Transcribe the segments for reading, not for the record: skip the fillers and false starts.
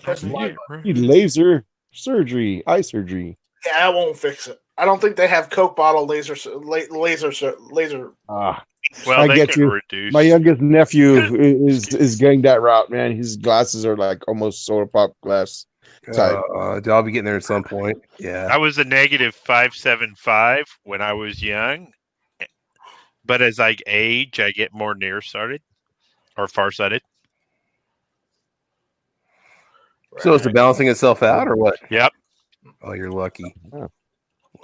Press the Y button. Need laser surgery, eye surgery. Yeah, I won't fix it. I don't think they have Coke bottle laser. Well, I they get can you. reduce. My youngest nephew is going that route, man. His glasses are like almost soda pop glass type. I'll be getting there at some point. Yeah. I was a negative 5.75 when I was young, but as I age, I get more nearsighted or farsighted. So is it balancing itself out or what? Yep. Oh, you're lucky. Oh.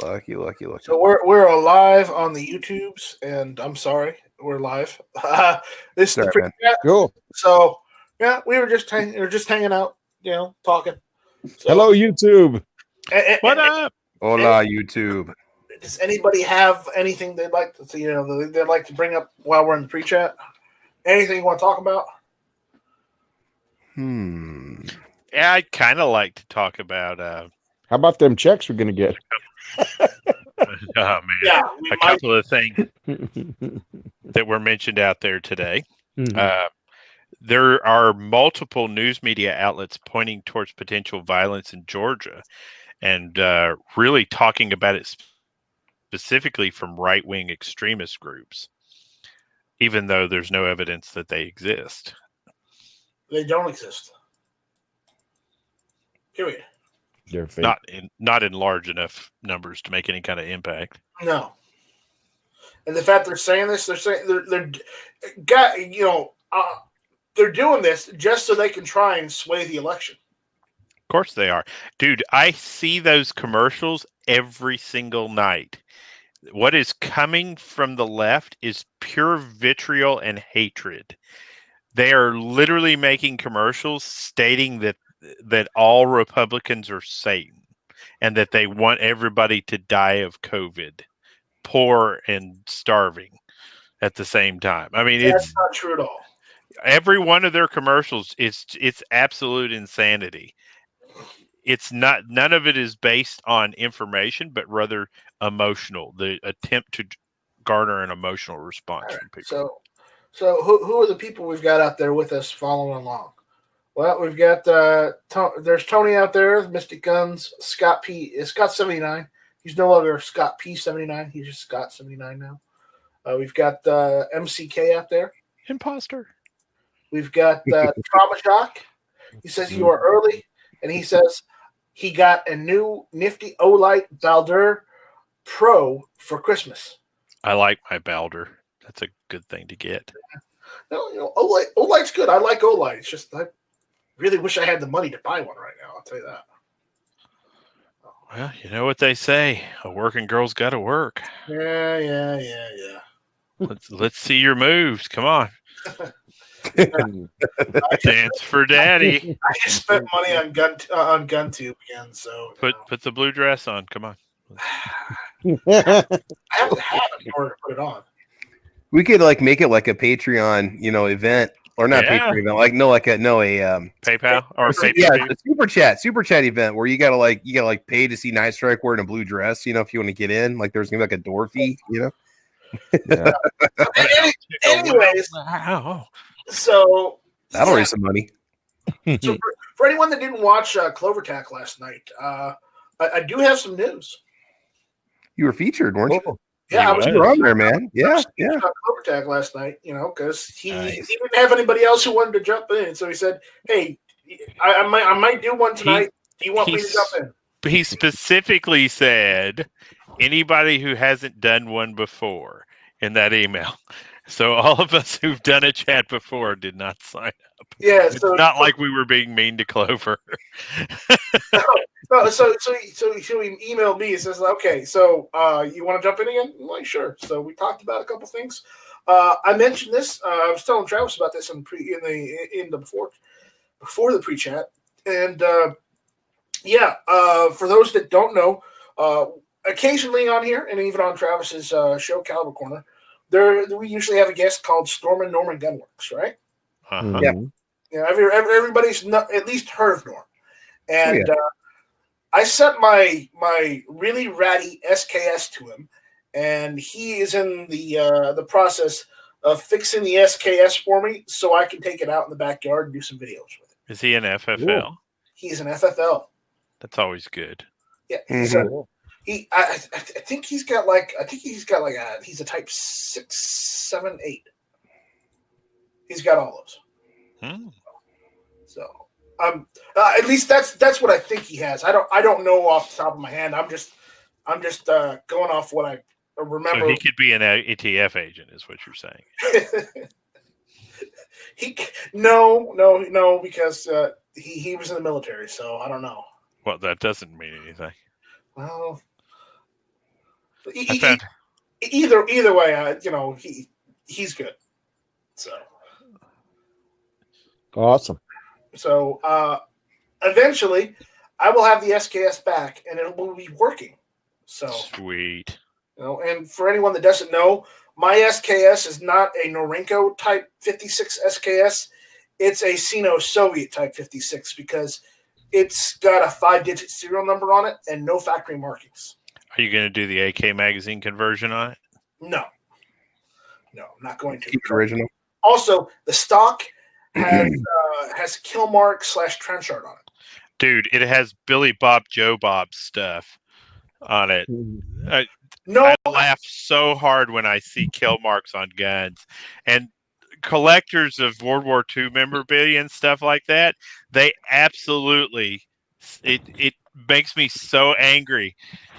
Lucky. So we're alive on the YouTubes, and I'm sorry, we're live. This is the pre-chat. Cool. So yeah, we were just hanging out, talking. So, hello, YouTube. What up? Hola, YouTube. Does anybody have anything they'd like to they'd like to bring up while we're in the pre-chat? Anything you want to talk about? Yeah, I'd kind of like to talk about. How about them checks we're gonna get? Oh man, yeah, a couple of things that were mentioned out there today. Mm-hmm. There are multiple news media outlets pointing towards potential violence in Georgia, and really talking about it specifically from right-wing extremist groups, even though there's no evidence that they exist. They don't exist. Period. They're fake. Not in large enough numbers to make any kind of impact. No. And the fact they're saying this, they're saying they're doing this just so they can try and sway the election. Of course they are. Dude, I see those commercials every single night. What is coming from the left is pure vitriol and hatred. They are literally making commercials stating that all Republicans are Satan and that they want everybody to die of COVID, poor and starving at the same time. I mean, that's not true at all. Every one of their commercials, it's absolute insanity. It's not, none of it is based on information, but rather emotional. The attempt to garner an emotional response from people. So who are the people we've got out there with us following along? Well, we've got there's Tony out there, Mystic Guns, Scott P. Scott 79. He's no longer Scott P 79. He's just Scott 79 now. We've got MCK out there. Imposter. We've got Trauma Shock. He says you are early, and he says he got a new nifty Olight Baldur Pro for Christmas. I like my Baldur. That's a good thing to get. No, Olight's good. I like Olight. It's just I really wish I had the money to buy one right now. I'll tell you that. Well, you know what they say: a working girl's got to work. Yeah. Let's see your moves. Come on. Dance for daddy. I just spent money on GunTube again, so put the blue dress on. Come on. I have to have it in order to put it on. We could make it like a Patreon, event, or not Patreon event, a PayPal or a super chat event where you gotta pay to see Night Strike wearing a blue dress. If you want to get in, there's gonna be a door fee. Yeah. Anyways, wow. So that'll raise some money. So for anyone that didn't watch Clover Tack last night, I do have some news. You were featured, weren't you? Yeah, you were on there, man. Yeah. Clover Tack last night, because he didn't have anybody else who wanted to jump in, so he said, "Hey, I might do one tonight. Do you want me to jump in?" He specifically said, "Anybody who hasn't done one before," in that email. So all of us who've done a chat before did not sign up. Yeah, it's not like we were being mean to Clover. So he emailed me. He says, "Okay, so you want to jump in again?" I'm like, "Sure." So we talked about a couple things. I mentioned this. I was telling Travis about this before the pre-chat, and for those that don't know, occasionally on here and even on Travis's show, Caliber Corner, we usually have a guest called Storm and Norman Gunworks, right? Uh-huh. Yeah. Everybody's at least heard of Norm, and I sent my really ratty SKS to him, and he is in the process of fixing the SKS for me so I can take it out in the backyard and do some videos with it. Is he an FFL? He's an FFL. That's always good. Yeah. Mhm. So I think he's got he's a type 6, 7, 8. He's got all those. So at least that's what I think he has. I don't know off the top of my head. I'm just going off what I remember. So he could be an ATF agent, is what you're saying. No, because he was in the military, so I don't know. Well, that doesn't mean anything. Well, I found either way, he's good. So Awesome. Eventually, I will have the SKS back, and it will be working. So sweet. And for anyone that doesn't know, my SKS is not a Norinco Type 56 SKS. It's a Sino-Soviet Type 56 because it's got a 5-digit serial number on it and no factory markings. Are you going to do the AK magazine conversion on it? No, I'm not going to. Keep it original. Also, the stock has kill mark / Trenchard on it. Dude, it has Billy Bob Joe Bob stuff on it. I laugh so hard when I see kill marks on guns. And collectors of World War II memorabilia and stuff like that, they absolutely, it makes me so angry.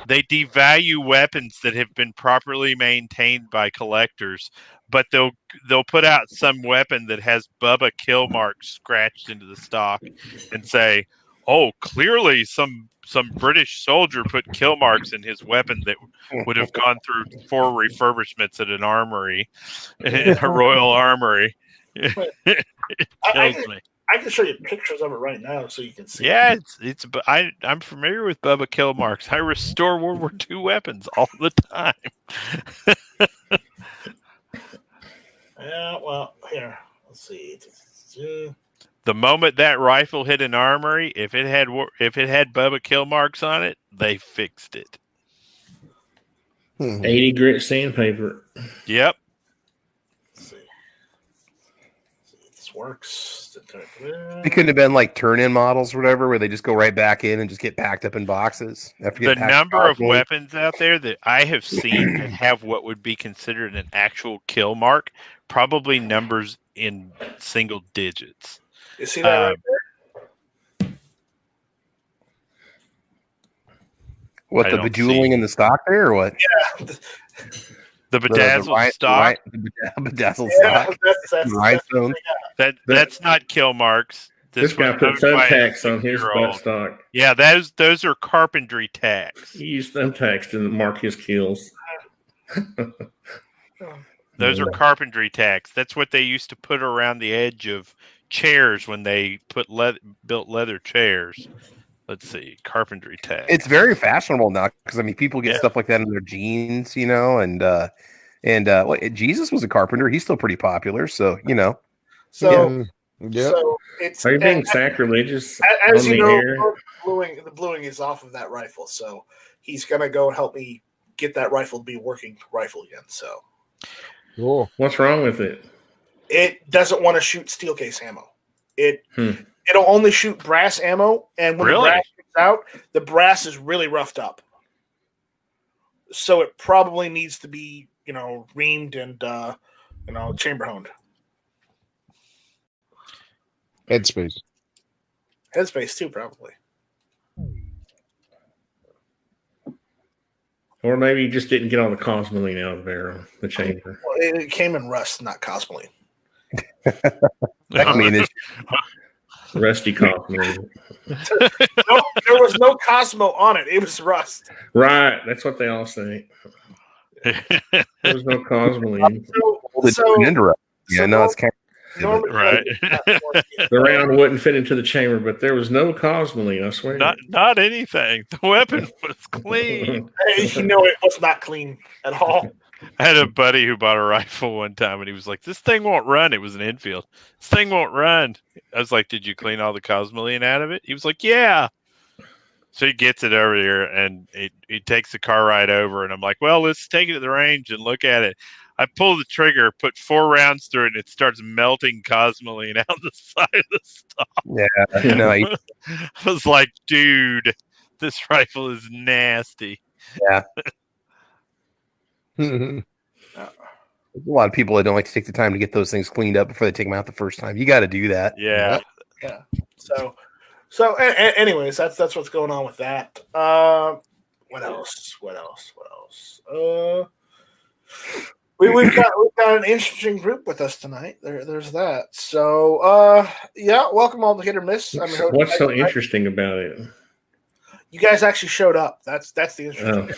They devalue weapons that have been properly maintained by collectors, but they'll put out some weapon that has Bubba kill marks scratched into the stock and say, oh, clearly some British soldier put kill marks in his weapon that would have gone through 4 refurbishments at an armory, a royal armory. It kills me. I can show you pictures of it right now so you can see. Yeah, I'm familiar with Bubba kill marks. I restore World War II weapons all the time. Yeah, well, here, let's see. The moment that rifle hit an armory, if it had Bubba kill marks on it, they fixed it. 80 grit sandpaper. Yep. Let's see. This works. They couldn't have been like turn-in models or whatever, where they just go right back in and just get packed up in boxes. The number of weapons out there that I have seen that have what would be considered an actual kill mark probably numbers in single digits. You see that right there? What, the bejeweling in the stock there, or what? Yeah. The bedazzled stock. The bedazzled stock. That's not kill marks. This guy put thumbtacks on his butt stock. Yeah, those are carpentry tacks. He used thumbtacks to mark his kills. Those are carpentry tacks. That's what they used to put around the edge of chairs when they built leather chairs. Let's see, carpentry tag. It's very fashionable now because people get stuff like that in their jeans, and Jesus was a carpenter. He's still pretty popular, so So are you being sacrilegious? As you know, the bluing is off of that rifle, so he's gonna go and help me get that rifle to be a working rifle again. So, cool. What's wrong with it? It doesn't want to shoot steel case ammo. It'll only shoot brass ammo, and when the brass comes out, the brass is really roughed up. So it probably needs to be, reamed and chamber honed. Headspace too, probably. Or maybe you just didn't get all the cosmoline out of the barrel, the chamber. Well, it came in rust, not cosmoline. It's rusty cosmoline. No, there was no Cosmo on it. It was rust. Right, that's what they all say. There was no cosmoline. It's kind of right. The round wouldn't fit into the chamber, but there was no cosmoline. I swear. Not anything. The weapon was clean. It was not clean at all. I had a buddy who bought a rifle one time, and he was like, "This thing won't run." It was an Enfield. This thing won't run. I was like, "Did you clean all the cosmoline out of it?" He was like, "Yeah." So he gets it over here, and he takes the car ride over, and I'm like, "Well, let's take it to the range and look at it." I pull the trigger, put 4 rounds through it, and it starts melting cosmoline out the side of the stock. Yeah, no, I was like, dude, this rifle is nasty. yeah. There's a lot of people that don't like to take the time to get those things cleaned up before they take them out the first time. You got to do that. Yeah. So anyways, that's what's going on with that. What else? We've got an interesting group with us tonight. There's that. So yeah, welcome all to Hit or Miss. What's so interesting about it? You guys actually showed up. That's the interesting.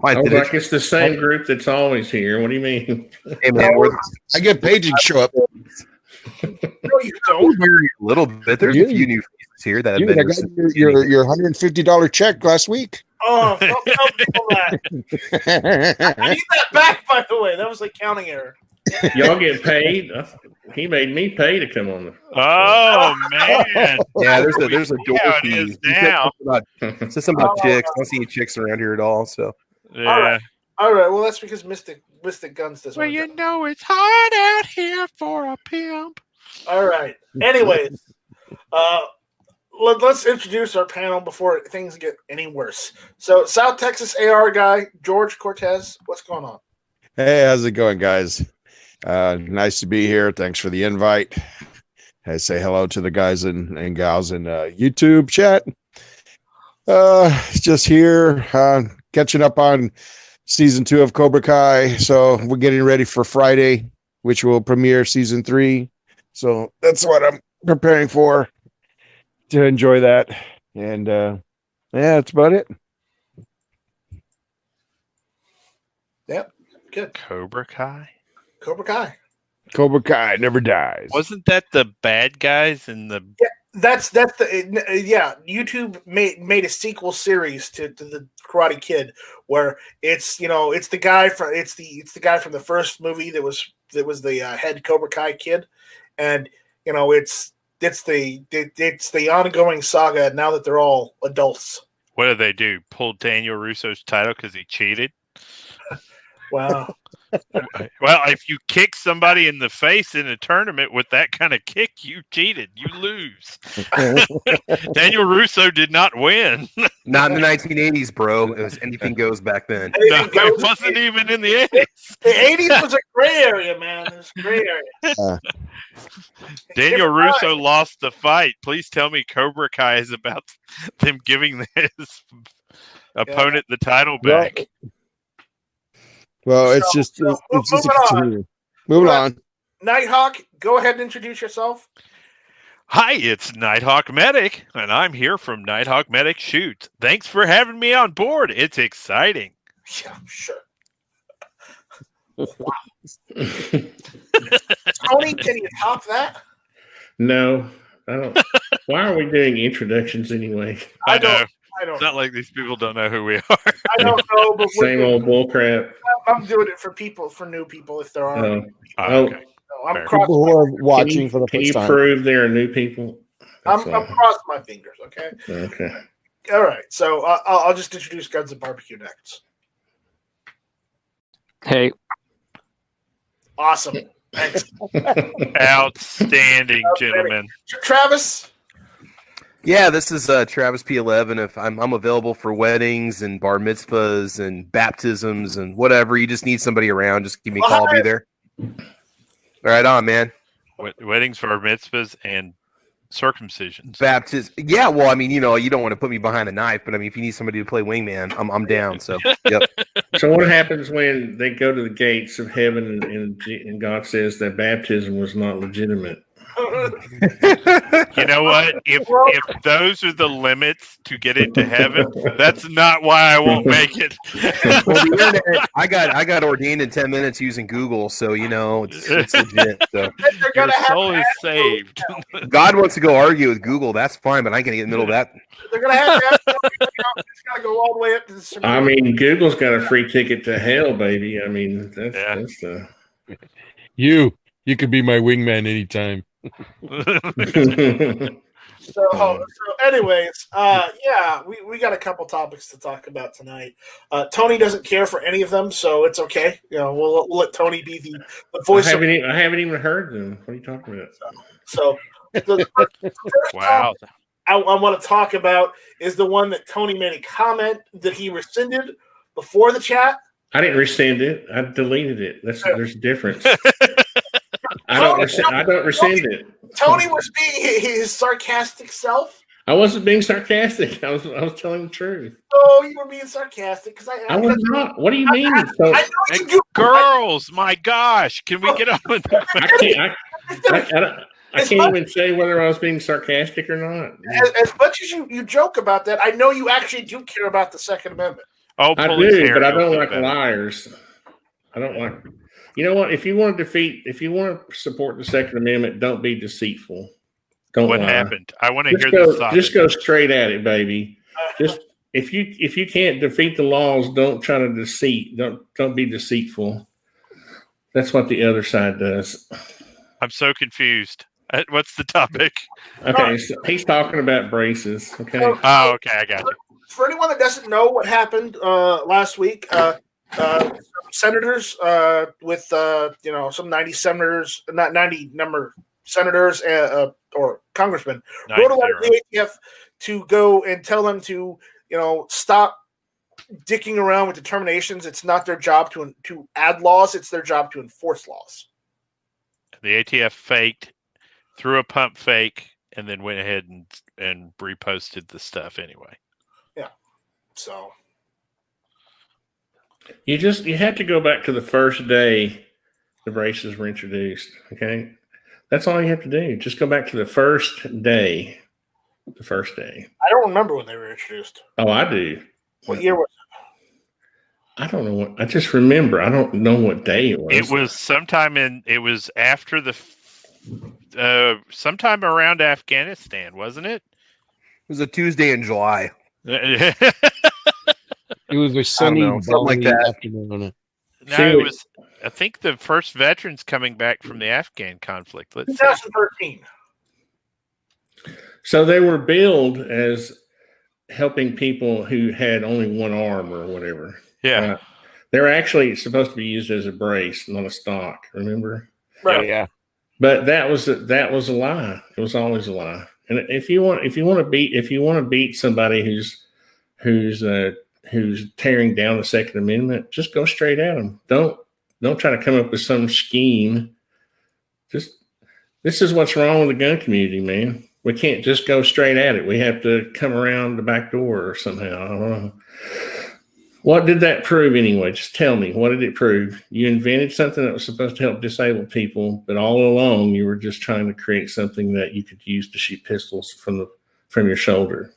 I was like, it's the same group that's always here. What do you mean? Hey, man, I get paid to show up. No, you don't. A little bit. There's a few new faces here that have been. I got your $150 check last week. Oh, don't tell people that. I need that back, by the way. That was a counting error. Y'all get paid? He made me pay to come on. Oh man! Yeah, there's a door Yeah, it fee. is now. It says something about chicks. I don't see any chicks around here at all. So Yeah. All right. Well, that's because Mystic Guns does. Well, you know it's hard out here for a pimp. All right. Anyways, let's introduce our panel before things get any worse. So, South Texas AR guy George Cortez, what's going on? Hey, how's it going, guys? Nice to be here. Thanks for the invite. I say hello to the guys and gals in YouTube chat. Just here catching up on season 2 of Cobra Kai. So we're getting ready for Friday, which will premiere season 3. So that's what I'm preparing for, to enjoy that. And yeah, that's about it. Yep. Good. Cobra Kai. Cobra Kai. Cobra Kai never dies. Wasn't that the bad guys in the? Yeah, that's the yeah. YouTube made a sequel series to the Karate Kid, where it's the guy from the first movie that was the head Cobra Kai kid, and it's the ongoing saga now that they're all adults. What did they do? Pull Daniel Russo's title because he cheated? Wow. Well, if you kick somebody in the face in a tournament with that kind of kick, you cheated. You lose. Daniel Russo did not win. not in the 1980s, bro. It was anything goes back then. No, it wasn't even in the 80s. The 80s was a gray area, man. It was a gray area. Daniel Russo lost the fight. Please tell me Cobra Kai is about them giving his opponent the title back. Well, it's just a continuity. Moving on. Nighthawk, go ahead and introduce yourself. Hi, it's Nighthawk Medic, and I'm here from Nighthawk Medic Shoots. Thanks for having me on board. It's exciting. Yeah, sure. Wow. Tony, can you top that? No, I don't. Why are we doing introductions anyway? I know. It's not like these people don't know who we are. I don't know, but Same old bullcrap. I'm doing it for new people, if there are. Okay. I'm people who are watching for the first time. Can you prove there are new people? I'm crossing my fingers. Okay. Okay. All right. So I'll just introduce Guns and Barbecue next. Hey. Awesome. Thanks. Outstanding, gentlemen. Travis. Yeah, this is Travis P11. If I'm available for weddings and bar mitzvahs and baptisms and whatever, you just need somebody around, just give me a call. I'll be there. Right on, man. Weddings, bar mitzvahs, and circumcisions. Baptism. Yeah, well, I mean, you don't want to put me behind a knife, but I mean, if you need somebody to play wingman, I'm down. So, yep. So what happens when they go to the gates of heaven and God says that baptism was not legitimate? You know what? If those are the limits to get into heaven, that's not why I won't make it. Well, the internet, I got ordained in 10 minutes using Google, so it's legit. So your soul is saved. God wants to go argue with Google, that's fine, but I can get in the middle of that. They're gonna have to. It's gotta go all the way up to the Supreme. I mean, Google's got a free ticket to hell, baby. I mean, that's You could be my wingman anytime. So anyways, we got a couple topics to talk about tonight. Tony doesn't care for any of them, so it's okay. We'll let Tony be the voice. I haven't even heard them. What are you talking about? So the first Wow. topic I want to talk about is the one that Tony made a comment that he rescinded before the chat. I didn't rescind it. I deleted it. There's a difference. I don't rescind it. Tony was being his sarcastic self. I wasn't being sarcastic. I was telling the truth. Oh, you were being sarcastic because I was not. What do you mean? I know you do. Girls, my gosh, can we get on with I can't even say whether I was being sarcastic or not. As much as you joke about that, I know you actually do care about the Second Amendment. Oh, I do, but I don't like liars. I don't like. You know what? If you want to support the Second Amendment, don't be deceitful. Don't what lie. happened? I want to hear this. Just go straight at it, baby. Just if you can't defeat the laws, don't try to deceive. Don't be deceitful. That's what the other side does. I'm so confused. What's the topic? Okay, so he's talking about braces. Okay. Oh, okay, I got you. For anyone that doesn't know what happened last week, senators with some 90 senators, not 90 number senators or congressmen wrote a letter to the ATF to go and tell them to stop dicking around with determinations. It's not their job to add laws; it's their job to enforce laws. The ATF threw a pump fake, and then went ahead and reposted the stuff anyway. Yeah. So you have to go back to the first day the braces were introduced. Okay, that's all you have to do. Just go back to the first day. The first day. I don't remember when they were introduced. Oh, I do. What year was it? I don't know what. I just remember. I don't know what day it was. It was sometime it was after sometime around Afghanistan, wasn't it? It was a Tuesday in July. It was a sunny, something like that. Afternoon. No, it was. I think the first veterans coming back from the Afghan conflict. 2013. So they were billed as helping people who had only one arm or whatever. Yeah. They're actually supposed to be used as a brace, not a stock. Remember? Right. Yeah. But that was a lie. It was always a lie. And if you want to beat somebody who's tearing down the Second Amendment, just go straight at them. Don't try to come up with some scheme. This is what's wrong with the gun community, man. We can't just go straight at it. We have to come around the back door or somehow. I don't know. What did that prove anyway? Just tell me. What did it prove? You invented something that was supposed to help disabled people, but all along you were just trying to create something that you could use to shoot pistols from your shoulder.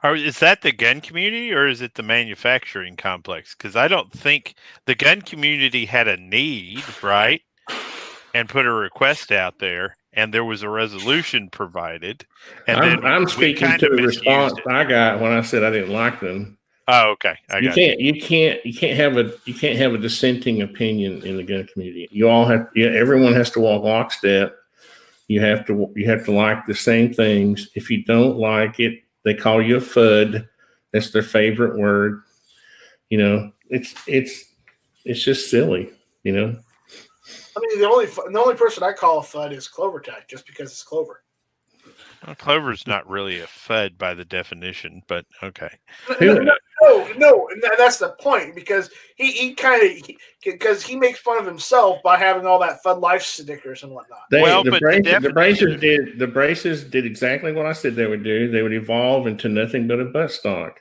Is that the gun community or is it the manufacturing complex? Because I don't think the gun community had a need, right? And put a request out there, and there was a resolution provided. And I'm speaking to the response I got when I said I didn't like them. Oh, okay. You can't have a dissenting opinion in the gun community. Everyone has to walk lockstep. You have to like the same things. If you don't like it, they call you a FUD. That's their favorite word. It's just silly. I mean, the only person I call a FUD is Clover Tech, just because it's Clover. Well, Clover's not really a FUD by the definition, but okay. No, that's the point, because he makes fun of himself by having all that Fun Life stickers and whatnot. The braces did exactly what I said they would do. They would evolve into nothing but a buttstock.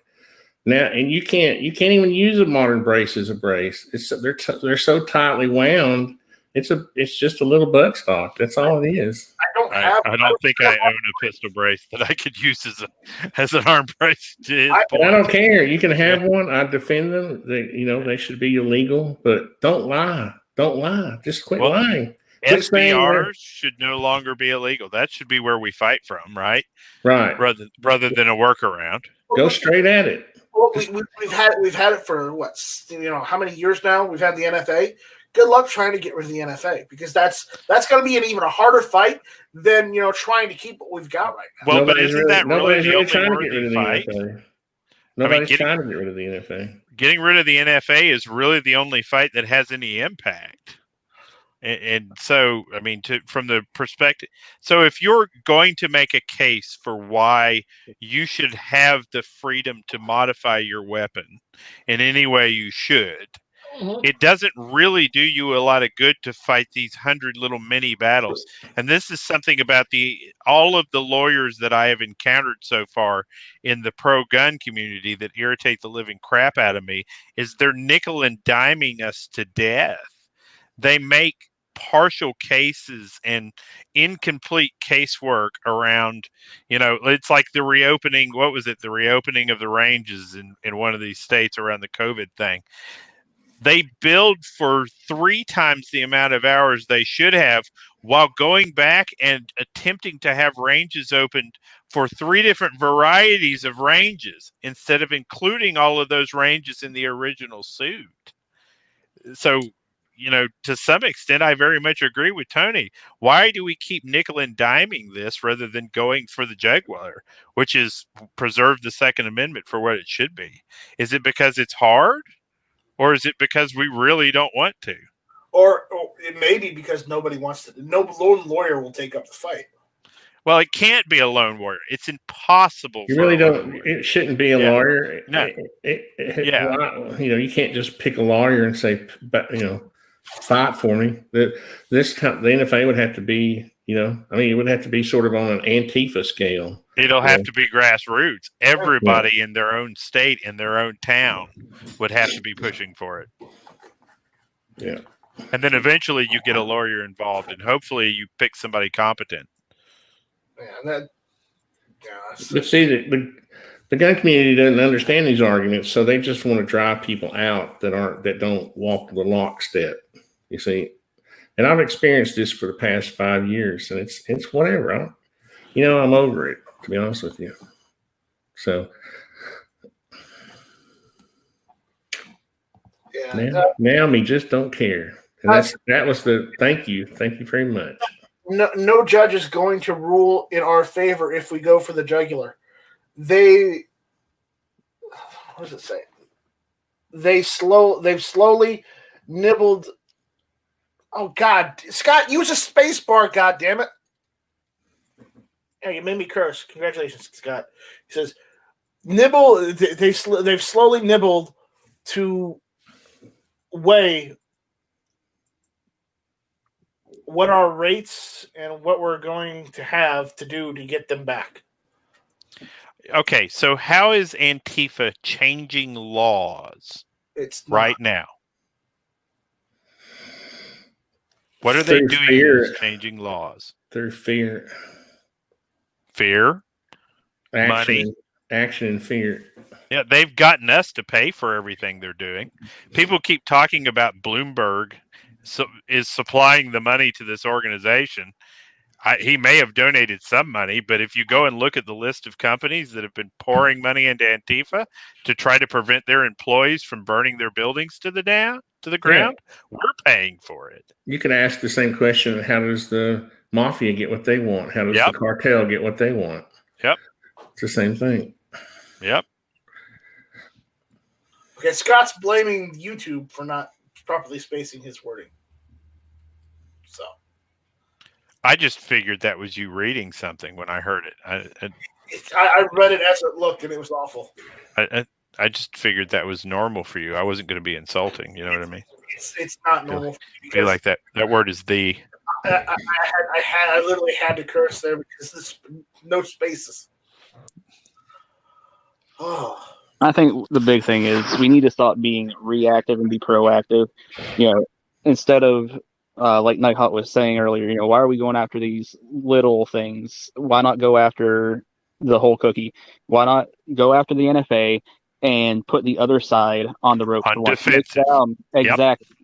Now, and you can't even use a modern brace as a brace. They're so tightly wound. It's just a little buttstock. That's all it is. I don't think I own a pistol brace that I could use as an arm brace. I don't care. You can have one. I defend them. They should be illegal, but don't lie. Don't lie. Just quit lying. SBRs should no longer be illegal. That should be where we fight from, right? Right. Rather than a workaround. Go straight at it. Well, we've had it for how many years now? We've had the NFA. good luck trying to get rid of the NFA, because that's going to be an even a harder fight than trying to keep what we've got right now. Well, but isn't that really the only trying to get rid worthy of fight? the NFA. Nobody's trying to get rid of the NFA. Getting rid of the NFA is really the only fight that has any impact. And so, I mean, from the perspective, so if you're going to make a case for why you should have the freedom to modify your weapon in any way you should, it doesn't really do you a lot of good to fight these 100 little mini battles. And this is something about all of the lawyers that I have encountered so far in the pro-gun community that irritate the living crap out of me, is they're nickel and diming us to death. They make partial cases and incomplete casework around, it's like the reopening, the reopening of the ranges in one of these states around the COVID thing. They billed for 3 times the amount of hours they should have, while going back and attempting to have ranges opened for 3 different varieties of ranges instead of including all of those ranges in the original suit. So, to some extent, I very much agree with Tony. Why do we keep nickel and diming this rather than going for the jugular, which is preserve the Second Amendment for what it should be? Is it because it's hard? Or is it because we really don't want to? Or it may be because nobody wants to. No lone lawyer will take up the fight. Well, it can't be a lone warrior. It's impossible. You really don't. It shouldn't be a lawyer. No. You can't just pick a lawyer and say, fight for me. The NFA would have to be, it would have to be sort of on an Antifa scale. It'll have to be grassroots. Everybody in their own state, in their own town, would have to be pushing for it. Yeah. And then eventually you get a lawyer involved, and hopefully you pick somebody competent. But see, the gun community doesn't understand these arguments, so they just want to drive people out that don't walk the lockstep. You see, and I've experienced this for the past 5 years, and it's whatever. I'm over it, to be honest with you. So now me just don't care. And that was the thank you very much. No judge is going to rule in our favor if we go for the jugular. What does it say? They've slowly nibbled. Oh God, Scott, use a space bar. God damn it! Yeah, you made me curse. Congratulations, Scott. He says, "Nibble." They've slowly nibbled to weigh what our rates and what we're going to have to do to get them back. Okay, so how is Antifa changing laws right now? What are they doing changing laws? Through fear. Fear? Action, money? Action and fear. Yeah, they've gotten us to pay for everything they're doing. People keep talking about Bloomberg is supplying the money to this organization. He may have donated some money, but if you go and look at the list of companies that have been pouring money into Antifa to try to prevent their employees from burning their buildings to the ground, we're paying for it. You can ask the same question: how does the mafia get what they want? How does the cartel get what they want? Yep, it's the same thing. Yep. Okay, Scott's blaming YouTube for not properly spacing his wording. So. I just figured that was you reading something when I heard it. I read it as it looked, and it was awful. I just figured that was normal for you. I wasn't going to be insulting. You know what I mean? It's not normal. I feel like that word is the. I literally had to curse there because there's no spaces. Oh. I think the big thing is we need to stop being reactive and be proactive. Instead of like Nighthawk was saying earlier, why are we going after these little things? Why not go after the whole cookie? Why not go after the NFA and put the other side on the rope? On defensive.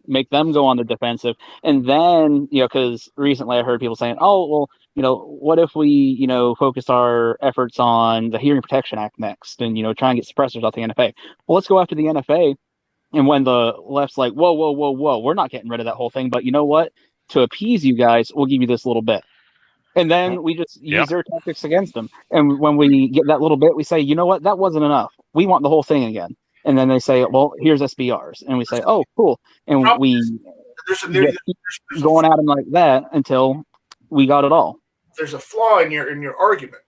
Make them go on the defensive. And then, because recently I heard people saying, oh, well, what if we, focus our efforts on the Hearing Protection Act next and, try and get suppressors off the NFA? Well, let's go after the NFA. And when the left's like, whoa, whoa, whoa, whoa, we're not getting rid of that whole thing, but you know what? To appease you guys, we'll give you this little bit. And then we just use their tactics against them. And when we get that little bit, we say, you know what? That wasn't enough. We want the whole thing again. And then they say, well, here's SBRs. And we say, oh, cool. And we keep going at them like that until we got it all. There's a flaw in your argument.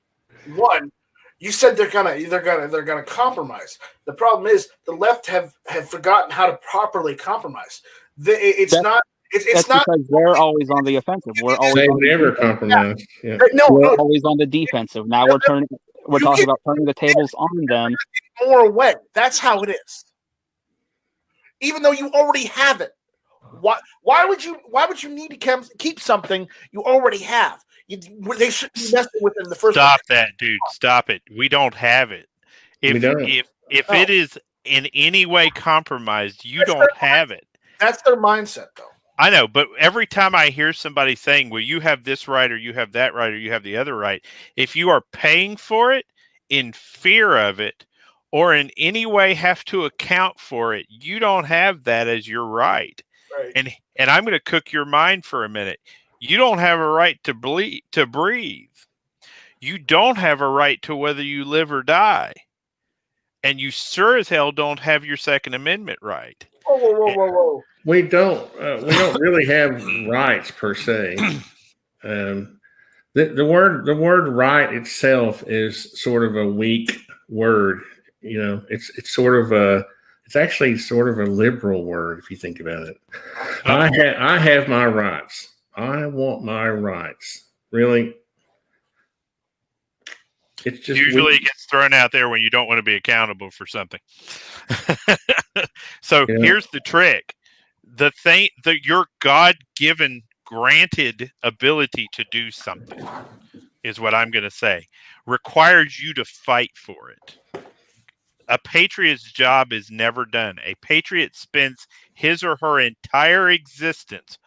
One, you said they're gonna compromise. The problem is the left have forgotten how to properly compromise. It's not because they're always on the offensive. They never compromise. Yeah. We're always on the defensive. Now we're talking about turning the tables on them. More away. That's how it is. Even though you already have it, why would you need to keep something you already have? They shouldn't be messing with it in the first place. Stop that, dude. Stop it. We don't have it. If it is in any way compromised, you don't have it. That's their mindset, though. I know, but every time I hear somebody saying, well, you have this right, or you have that right, or you have the other right, if you are paying for it, in fear of it, or in any way have to account for it, you don't have that as your right. And I'm going to cook your mind for a minute. You don't have a right to breathe. You don't have a right to whether you live or die. And you sure as hell don't have your Second Amendment right. Whoa. We don't really have rights per se. The word right itself is sort of a weak word. You know, it's actually sort of a liberal word if you think about it. I have my rights. I want my rights. Really? It's just usually it gets thrown out there when you don't want to be accountable for something. So here's the trick. The thing that your God-given granted ability to do something is what I'm going to say requires you to fight for it. A patriot's job is never done. A patriot spends his or her entire existence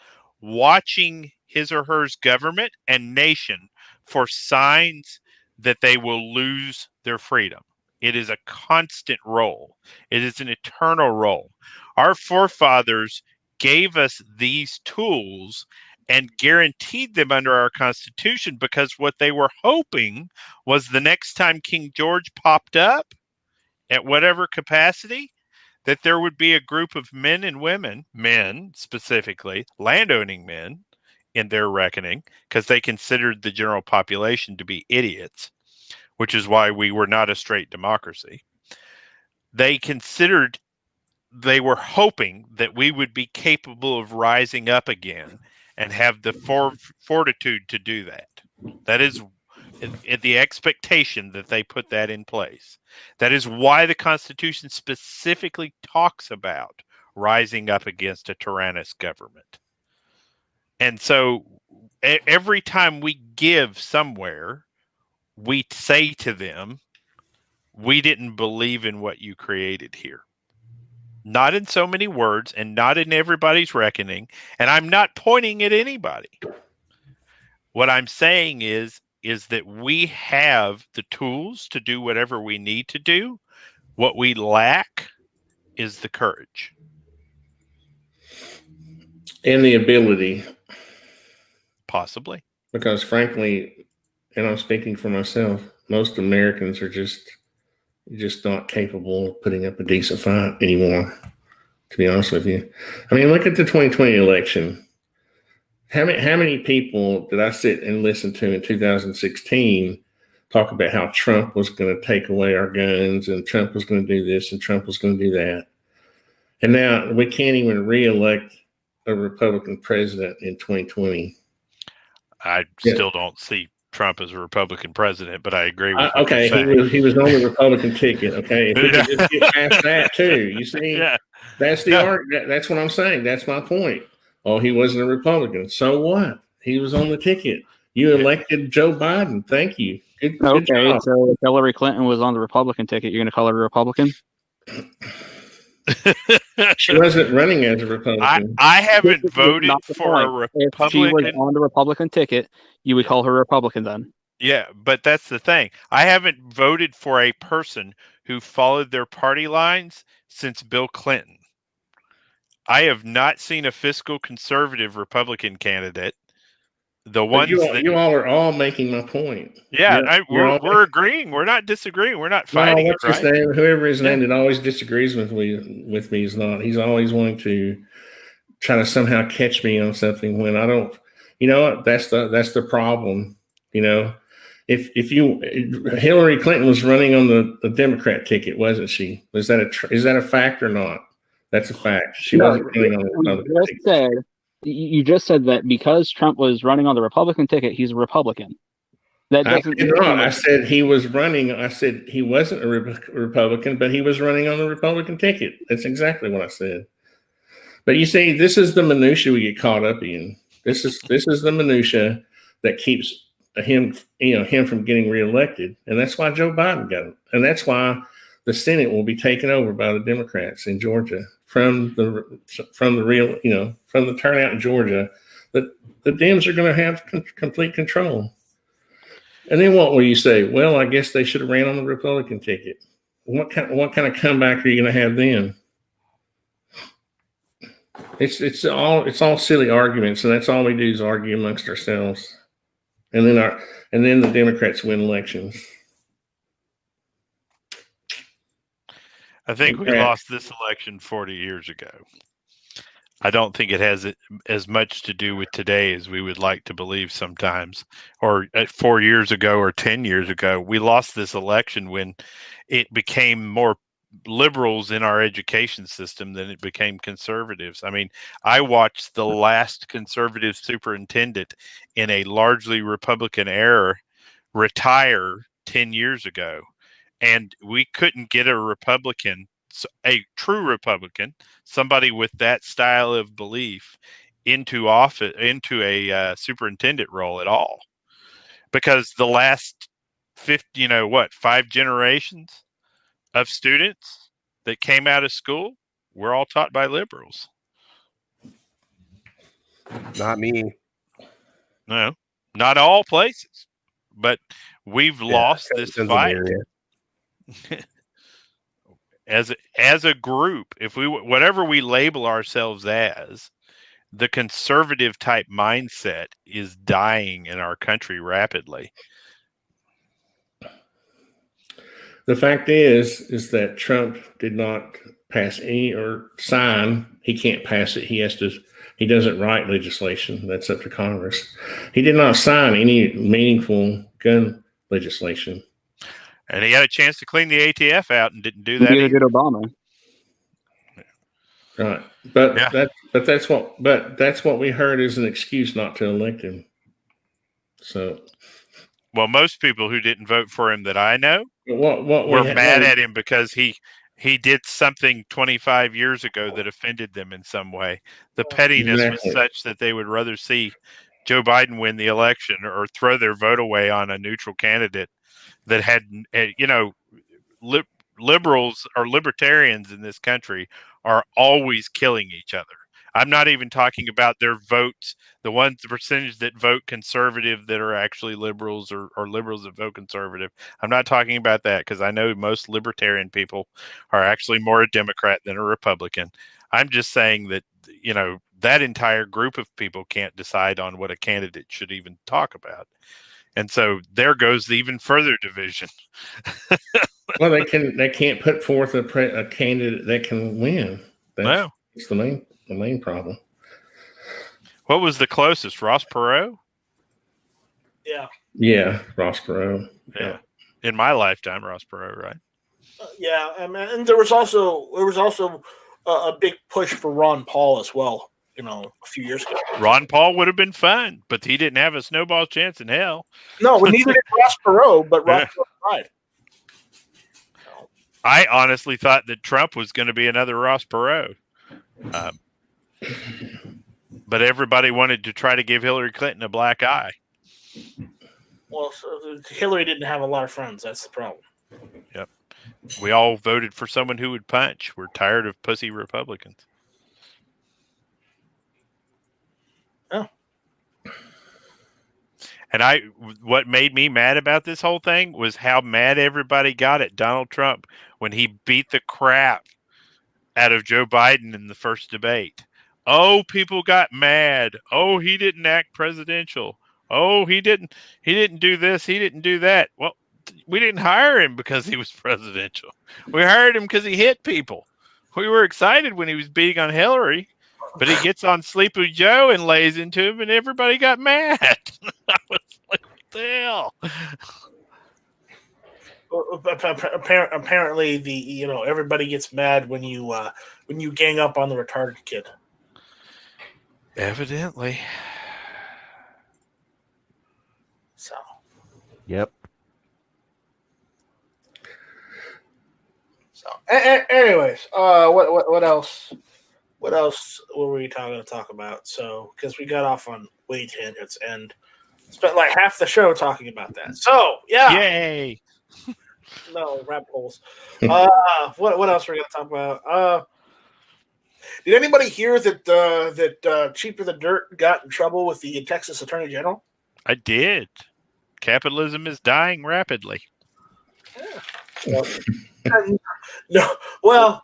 watching his or her government and nation for signs that they will lose their freedom. It is a constant role. It is an eternal role. Our forefathers gave us these tools and guaranteed them under our Constitution because what they were hoping was the next time King George popped up at whatever capacity, that there would be a group of men and women, men specifically, landowning men in their reckoning, because they considered the general population to be idiots, which is why we were not a straight democracy. They were hoping that we would be capable of rising up again and have the fortitude to do that. That is the expectation that they put that in place. That is why the Constitution specifically talks about rising up against a tyrannous government. And so every time we give somewhere, we say to them, we didn't believe in what you created here. Not in so many words and not in everybody's reckoning. And I'm not pointing at anybody. What I'm saying is that we have the tools to do whatever we need to do. What we lack is the courage. And the ability. Possibly. Because frankly, and I'm speaking for myself, most Americans are just not capable of putting up a decent fight anymore, to be honest with you. I mean, look at the 2020 election. How many people did I sit and listen to in 2016 talk about how Trump was going to take away our guns and Trump was going to do this and Trump was going to do that? And now we can't even reelect a Republican president in 2020. I still don't see Trump as a Republican president, but I agree with you. Okay, he was on the Republican ticket. Okay, if we could just get past that too, you see, that's that's what I'm saying. That's my point. Oh, he wasn't a Republican. So what? He was on the ticket. You elected Joe Biden. Thank you. Good job. So if Hillary Clinton was on the Republican ticket, you're going to call her a Republican? She wasn't running as a Republican. I haven't voted for a Republican. If she was on the Republican ticket, you would call her a Republican then. Yeah, but that's the thing. I haven't voted for a person who followed their party lines since Bill Clinton. I have not seen a fiscal conservative Republican candidate. The But ones you that, all are all making my point. yeah, You're we're agreeing. We're not disagreeing. We're not no, fighting what it, you're right? saying, whoever his name Yeah. that always disagrees with me is not. He's always wanting to try to somehow catch me on something when I don't. You know what? That's the problem. You know, if Hillary Clinton was running on the Democrat ticket, wasn't she? Is that a fact or not? That's a fact. She wasn't running on the Republican ticket. You just said that because Trump was running on the Republican ticket, he's a Republican. That doesn't. I said he was running. I said he wasn't a Republican, but he was running on the Republican ticket. That's exactly what I said. But you see, this is the minutia we get caught up in. This is the minutia that keeps him from getting reelected, and that's why Joe Biden got it, and that's why the Senate will be taken over by the Democrats in Georgia from the turnout in Georgia. The Dems are going to have complete control. And then what will you say? Well, I guess they should have ran on the Republican ticket. What kind of comeback are you going to have then? It's all silly arguments, and that's all we do is argue amongst ourselves. And then the Democrats win elections. I think we lost this election 40 years ago. I don't think it has as much to do with today as we would like to believe sometimes. Or 4 years ago or 10 years ago, we lost this election when it became more liberals in our education system than it became conservatives. I mean, I watched the last conservative superintendent in a largely Republican era retire 10 years ago. And we couldn't get a Republican, a true Republican, somebody with that style of belief into office, into a superintendent role at all. Because the last 5 generations of students that came out of school were all taught by liberals. Not me. No, not all places, but we've lost this fight. As a group, if whatever we label ourselves as, the conservative type mindset is dying in our country rapidly. The fact is that Trump did not pass any or sign. He can't pass it. He doesn't write legislation. That's up to Congress. He did not sign any meaningful gun legislation. And he had a chance to clean the ATF out and didn't do that. Neither did Obama. Right. But that's what we heard as an excuse not to elect him. So, well, most people who didn't vote for him that I know were mad at him because he did something 25 years ago that offended them in some way. The pettiness was such that they would rather see Joe Biden win the election or throw their vote away on a neutral candidate that had, liberals or libertarians in this country are always killing each other. I'm not even talking about their votes, the percentage that vote conservative that are actually liberals or liberals that vote conservative. I'm not talking about that because I know most libertarian people are actually more a Democrat than a Republican. I'm just saying that, that entire group of people can't decide on what a candidate should even talk about. And so there goes the even further division. Well, they can't put forth a candidate that can win. That's the main problem. What was the closest? Ross Perot? Yeah, Ross Perot. Yeah. In my lifetime, Ross Perot, right? Yeah, and there was also a big push for Ron Paul as well. A few years ago. Ron Paul would have been fun, but he didn't have a snowball chance in hell. No, neither did Ross Perot, but Ross Perot died. I honestly thought that Trump was going to be another Ross Perot. But everybody wanted to try to give Hillary Clinton a black eye. Well, so Hillary didn't have a lot of friends. That's the problem. Yep. We all voted for someone who would punch. We're tired of pussy Republicans. Oh. And what made me mad about this whole thing was how mad everybody got at Donald Trump when he beat the crap out of Joe Biden in the first debate. Oh, people got mad. Oh, he didn't act presidential. Oh, he didn't do this, he didn't do that. Well, we didn't hire him because he was presidential. We hired him because he hit people. We were excited when he was beating on Hillary, but he gets on Sleepy Joe and lays into him, and everybody got mad. I was like, what the hell? Apparently, everybody gets mad when you gang up on the retarded kid. Evidently. So. Yep. So, anyways, what else? What else were we going to talk about? So, because we got off on way tangents and spent like half the show talking about that. So, yeah. Yay! No, rabbit holes. What else were we going to talk about? Did anybody hear that Cheaper Than Dirt got in trouble with the Texas Attorney General? I did. Capitalism is dying rapidly. Yeah. No, well,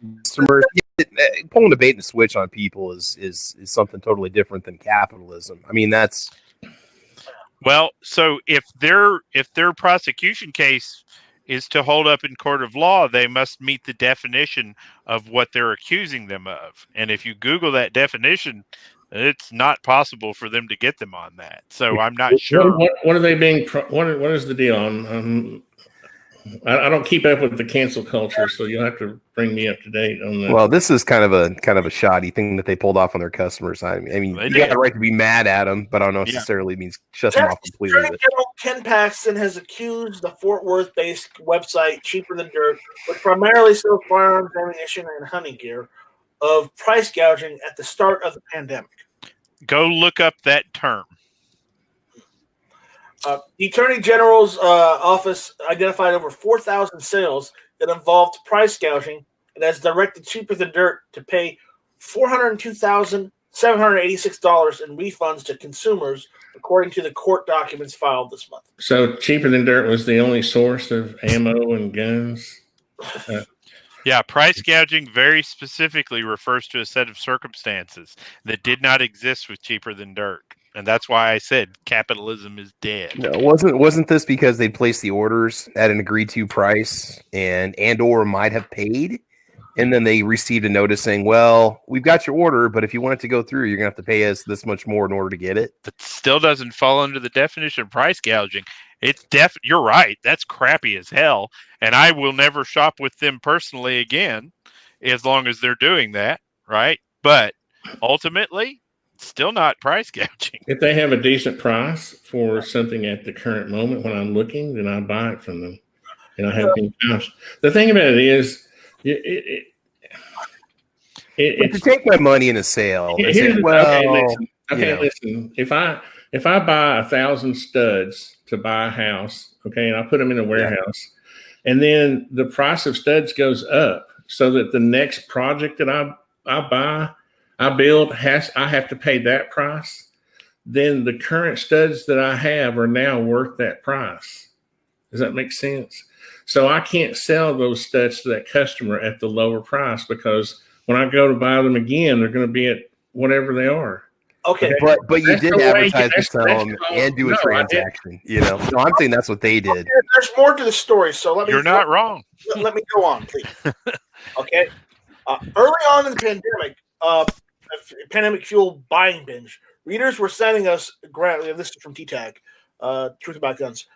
pulling a bait and switch on people is something totally different than capitalism. I mean, that's well. So if their prosecution case is to hold up in court of law, they must meet the definition of what they're accusing them of. And if you Google that definition, it's not possible for them to get them on that. So I'm not sure. What are they being? What is the deal? I don't keep up with the cancel culture, so you'll have to bring me up to date on that. Well, this is kind of a shoddy thing that they pulled off on their customers. I mean, you got the right to be mad at them, but I don't necessarily means shut them off completely. Attorney General Ken Paxton has accused the Fort Worth-based website Cheaper Than Dirt, which primarily sells firearms, ammunition, and hunting gear, of price gouging at the start of the pandemic. Go look up that term. The Attorney General's office identified over 4,000 sales that involved price gouging and has directed Cheaper Than Dirt to pay $402,786 in refunds to consumers, according to the court documents filed this month. So Cheaper Than Dirt was the only source of ammo and guns? Yeah, price gouging very specifically refers to a set of circumstances that did not exist with Cheaper Than Dirt. And that's why I said capitalism is dead. No, wasn't this because they placed the orders at an agreed to price and or might have paid, and then they received a notice saying, "Well, we've got your order, but if you want it to go through, you're gonna have to pay us this much more in order to get it." That still doesn't fall under the definition of price gouging. It's you're right. That's crappy as hell, and I will never shop with them personally again, as long as they're doing that, right? But ultimately, still not price gouging. If they have a decent price for something at the current moment when I'm looking, then I buy it from them. And I have been touched. The thing about it is, to take my money in a sale. Listen. If I buy 1,000 studs to buy a house, okay, and I put them in a warehouse, and then the price of studs goes up, so that the next project that I build I have to pay that price, then the current studs that I have are now worth that price. Does that make sense? So I can't sell those studs to that customer at the lower price, because when I go to buy them again, they're going to be at whatever they are. Okay, but you did advertise to sell them and do a transaction. No, I'm saying that's what they did. There's more to the story, so let me. You're not wrong. Let me go on, please. Okay, early on in the pandemic, pandemic-fueled buying binge, readers were sending us. This is from T-Tag, Truth About Guns.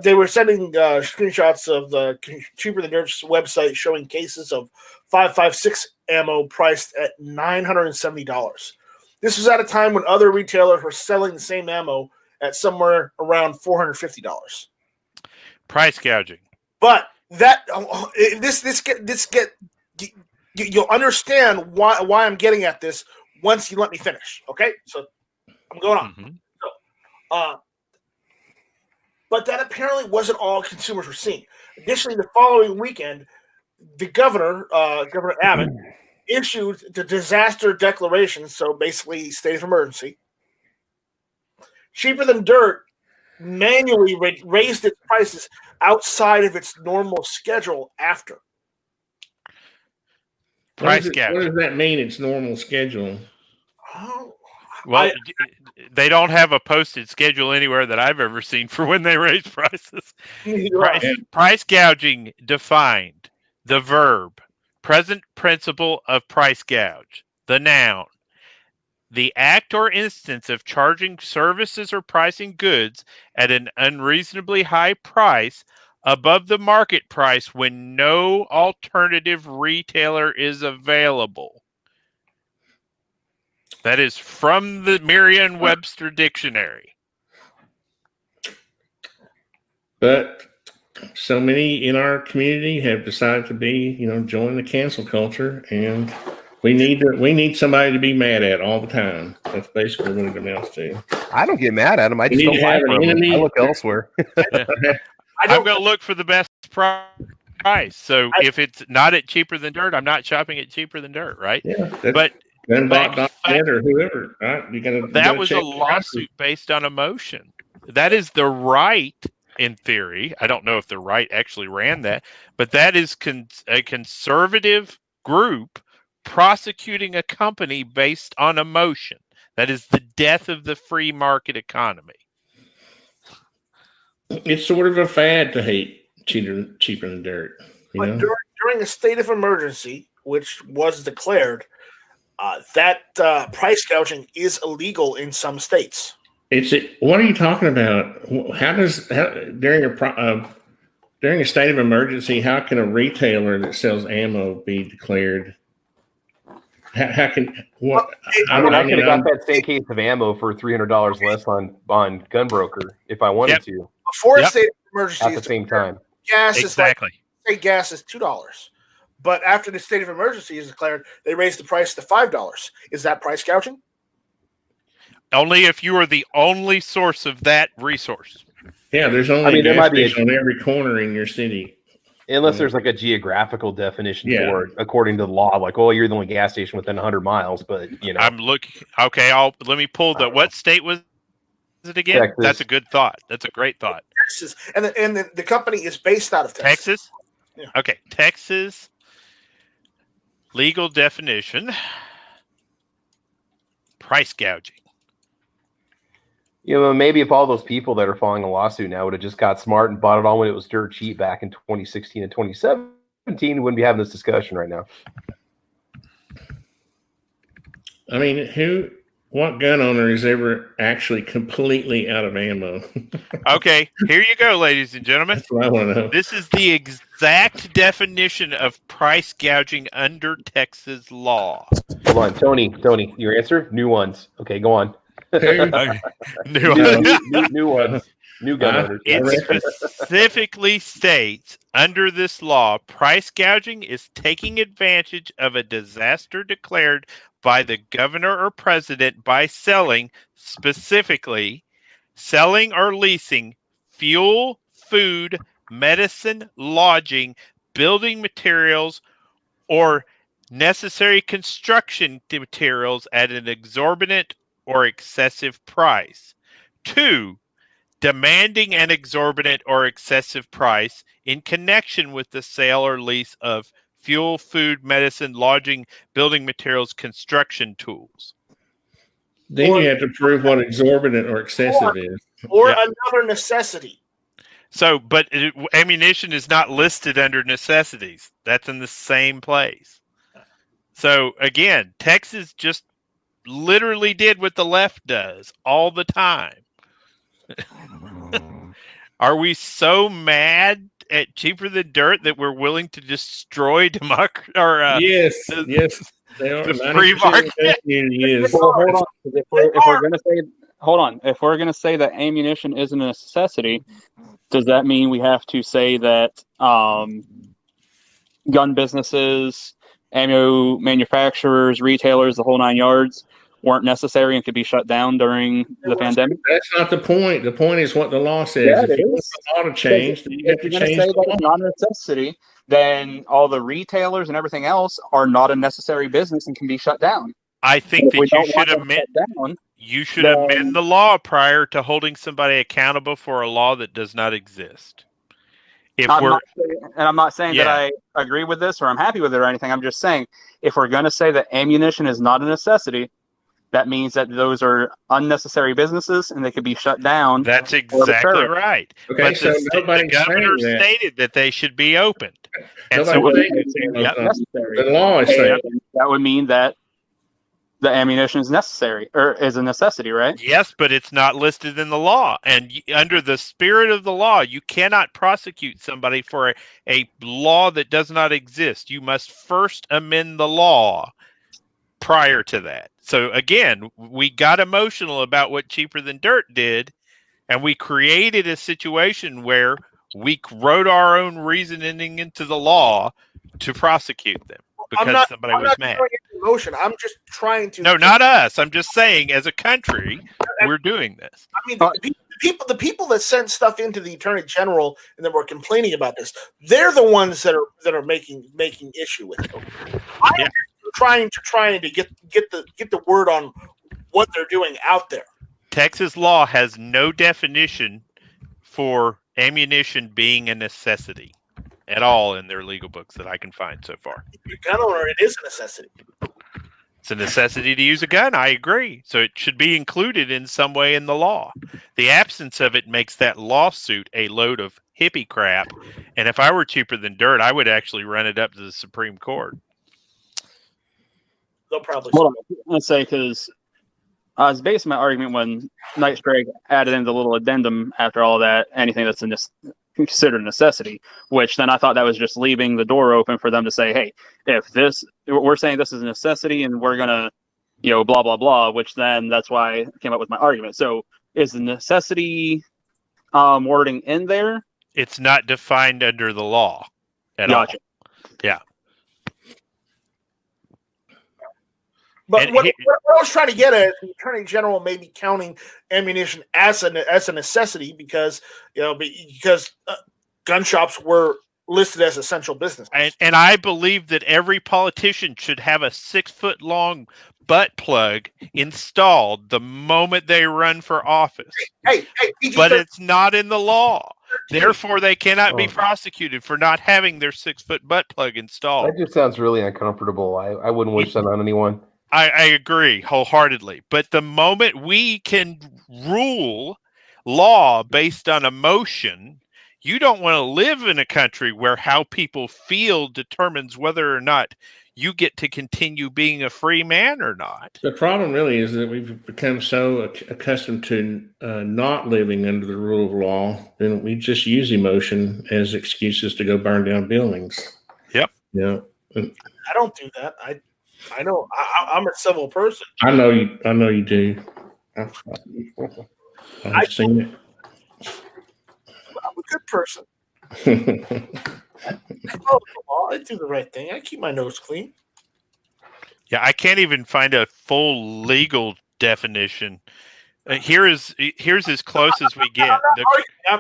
They were sending screenshots of the Cheaper Than Dirt's website showing cases of 5.56 ammo priced at $970. This was at a time when other retailers were selling the same ammo at somewhere around $450. Price gouging. But that you'll understand why I'm getting at this once you let me finish. Okay, so I'm going on. Mm-hmm. So, but that apparently wasn't all consumers were seeing. Additionally, the following weekend, the Governor Abbott, issued the disaster declaration, so basically state of emergency. Cheaper Than Dirt manually raised its prices outside of its normal schedule after. What does that mean, its normal schedule? Oh, Well, they don't have a posted schedule anywhere that I've ever seen for when they raise prices. Price gouging defined. The verb, present principle of price gouge. The noun, the act or instance of charging services or pricing goods at an unreasonably high price above the market price when no alternative retailer is available. That is from the Merriam-Webster dictionary. But so many in our community have decided to be, join the cancel culture, and we need somebody to be mad at all the time. That's basically what it amounts to. I don't get mad at them. I just don't buy from them. I look elsewhere. I'm going to look for the best price. So if it's not at cheaper than dirt, I'm not shopping at cheaper than dirt, right? Yeah, but GunBot.net or whoever, right? That was a lawsuit based on emotion. That is the right, in theory. I don't know if the right actually ran that, but that is a conservative group prosecuting a company based on emotion. That is the death of the free market economy. It's sort of a fad to hate cheaper than dirt. But during a state of emergency, which was declared, that price gouging is illegal in some states. What are you talking about? During a state of emergency, how can a retailer that sells ammo be declared? I could have got that same case of ammo for $300 less on Gunbroker if I wanted to. Before a state of emergency, at the same time, gas exactly. Say gas is $2, but after the state of emergency is declared, they raise the price to $5. Is that price gouging? Only if you are the only source of that resource. Yeah, there's only there might be on every corner in your city. Unless there's like a geographical definition for it, according to the law, like, oh, you're the only gas station within 100 miles. But I'm looking. Okay, let me pull the. What state was it again? Texas. That's a good thought. That's a great thought. Texas, and the company is based out of Texas. Texas. Yeah. Okay, Texas. Legal definition. Price gouging. Maybe if all those people that are filing a lawsuit now would have just got smart and bought it all when it was dirt cheap back in 2016 and 2017, we wouldn't be having this discussion right now. I mean, what gun owner is ever actually completely out of ammo? Okay, here you go, ladies and gentlemen. That's what I want to know. This is the exact definition of price gouging under Texas law. Hold on, Tony, your answer? New ones. Okay, go on. New ones. New gun owners. It specifically states, under this law, price gouging is taking advantage of a disaster declared by the governor or president by selling or leasing fuel, food, medicine, lodging, building materials, or necessary construction materials at an exorbitant or excessive price. 2, demanding an exorbitant or excessive price in connection with the sale or lease of fuel, food, medicine, lodging, building materials, construction tools. Then you have to prove what exorbitant or excessive is. Or another necessity. So, but ammunition is not listed under necessities. That's in the same place. So, again, Texas just literally did what the left does all the time. Are we so mad at cheaper than dirt that we're willing to destroy democracy? Yes, they are. The free market. Is. Well, hold on. If we're going to say that ammunition isn't a necessity, does that mean we have to say that gun businesses, ammo manufacturers, retailers, the whole 9 yards weren't necessary and could be shut down during the pandemic? That's not the point. The point is what the law says. Yeah, if you want the law to change, then you have to change the law. It's not a necessity, then all the retailers and everything else are not a necessary business and can be shut down. I think that you should amend the law prior to holding somebody accountable for a law that does not exist. I'm not saying that I agree with this or I'm happy with it or anything. I'm just saying if we're going to say that ammunition is not a necessity, that means that those are unnecessary businesses and they could be shut down. That's exactly right. Okay, But so the nobody's governor saying that. stated that they should be opened. And Nobody's so saying it's Yep. necessary. the law is saying. That would mean that the ammunition is necessary or is a necessity, right? Yes, but it's not listed in the law. And under the spirit of the law, you cannot prosecute somebody for a law that does not exist. You must first amend the law prior to that. So again, we got emotional about what Cheaper Than Dirt did, and we created a situation where we wrote our own reasoning into the law to prosecute them because somebody was mad. Emotion. I'm just trying to. No, not us. I'm just saying, as a country, we're doing this. I mean, the people that sent stuff into the Attorney General and that were complaining about this, they're the ones that are making issue with it. I'm just trying to get the word on what they're doing out there. Texas law has no definition for ammunition being a necessity at all in their legal books that I can find so far. Your gun owner, it is a necessity. It's a necessity to use a gun. I agree. So it should be included in some way in the law. The absence of it makes that lawsuit a load of hippie crap. And if I were Cheaper Than Dirt, I would actually run it up to the Supreme Court. They'll probably. Well, let's say because I was basing my argument when Night Strike added in the little addendum after all that, anything that's considered a necessity, which then I thought that was just leaving the door open for them to say, hey, if we're saying this is a necessity and we're going to, blah, blah, blah, which then that's why I came up with my argument. So is the necessity wording in there? It's not defined under the law at all. Yeah. But what I was trying to get at is the Attorney General may be counting ammunition as a necessity because gun shops were listed as essential business. And I believe that every politician should have a 6-foot-long butt plug installed the moment they run for office. Hey, but it's not in the law. Therefore, they cannot be prosecuted for not having their 6-foot butt plug installed. That just sounds really uncomfortable. I wouldn't wish that on anyone. I agree wholeheartedly. But the moment we can rule law based on emotion, you don't want to live in a country where how people feel determines whether or not you get to continue being a free man or not. The problem really is that we've become so accustomed to not living under the rule of law, and we just use emotion as excuses to go burn down buildings. Yep. Yeah. I don't do that. I know I'm a civil person. I know you do. I've seen it. I'm a good person. I follow the law. I do the right thing. I keep my nose clean. Yeah, I can't even find a full legal definition. Here's as close as we get.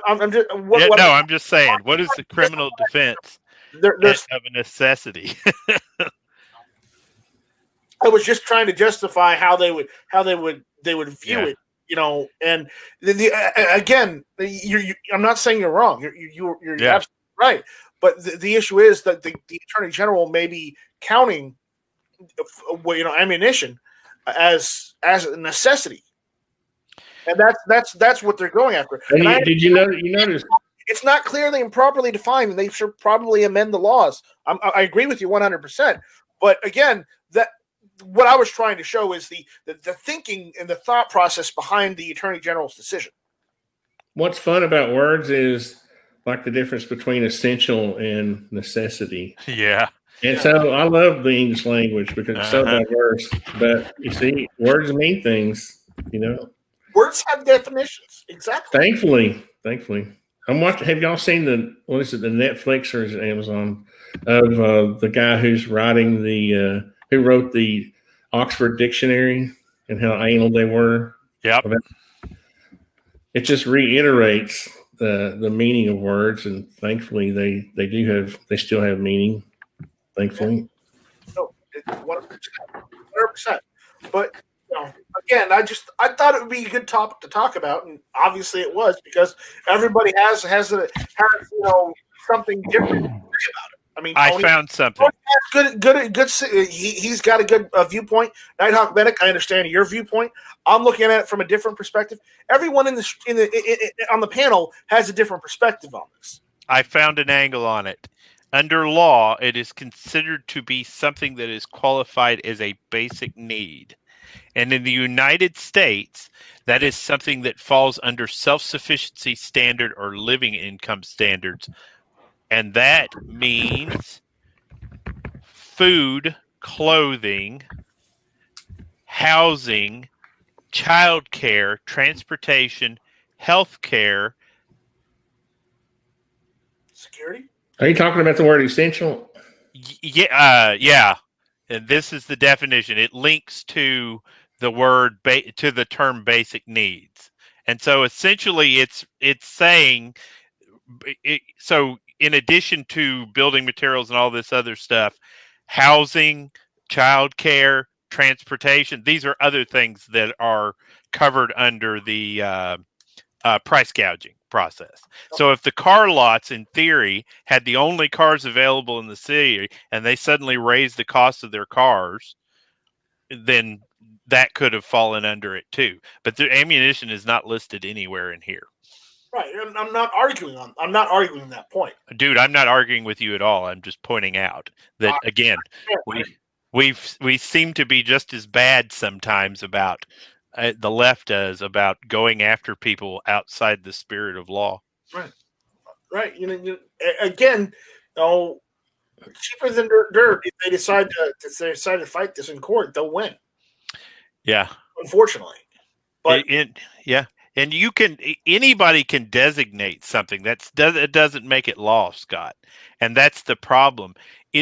I'm just saying. What is the criminal defense of a necessity? I was just trying to justify how they would view it, And again, I'm not saying you're wrong. You're absolutely right. But the issue is that the Attorney General may be counting, ammunition as a necessity, and that's what they're going after. Did you notice? It's not clearly and properly defined, and they should probably amend the laws. I agree with you 100%. But again, what I was trying to show is the thinking and the thought process behind the Attorney General's decision. What's fun about words is like the difference between essential and necessity. Yeah. And so I love the English language because it's so diverse. But you see, words mean things, Words have definitions. Exactly. Thankfully. I'm watching. Have y'all seen the Netflix or is it Amazon of the guy who's writing who wrote the Oxford Dictionary and how anal they were? Yep. It just reiterates the meaning of words, and thankfully they still have meaning. Thankfully. No, 100%. But again, I thought it would be a good topic to talk about, and obviously it was because everybody has something different to say about it. I mean, I Tony, found something. good. He's got a good viewpoint. Nighthawk Medic, I understand your viewpoint. I'm looking at it from a different perspective. Everyone on the panel has a different perspective on this. I found an angle on it. Under law, it is considered to be something that is qualified as a basic need. And in the United States, that is something that falls under self-sufficiency standard or living income standards. And that means food, clothing, housing, childcare, transportation, healthcare. Security? Are you talking about the word essential? Yeah. And this is the definition. It links to the word to the term basic needs. And so essentially it's saying so in addition to building materials and all this other stuff, housing, childcare, transportation, these are other things that are covered under the price gouging process. So if the car lots, in theory, had the only cars available in the city and they suddenly raised the cost of their cars, then that could have fallen under it too. But the ammunition is not listed anywhere in here. Right. I'm not arguing that point. Dude, I'm not arguing with you at all. I'm just pointing out that, again, we seem to be just as bad sometimes about the left does about going after people outside the spirit of law. Right. Again, cheaper than dirt. If they decide to fight this in court, they'll win. Yeah. Unfortunately, but yeah, and anybody can designate something. It doesn't make it law, Scott, and that's the problem.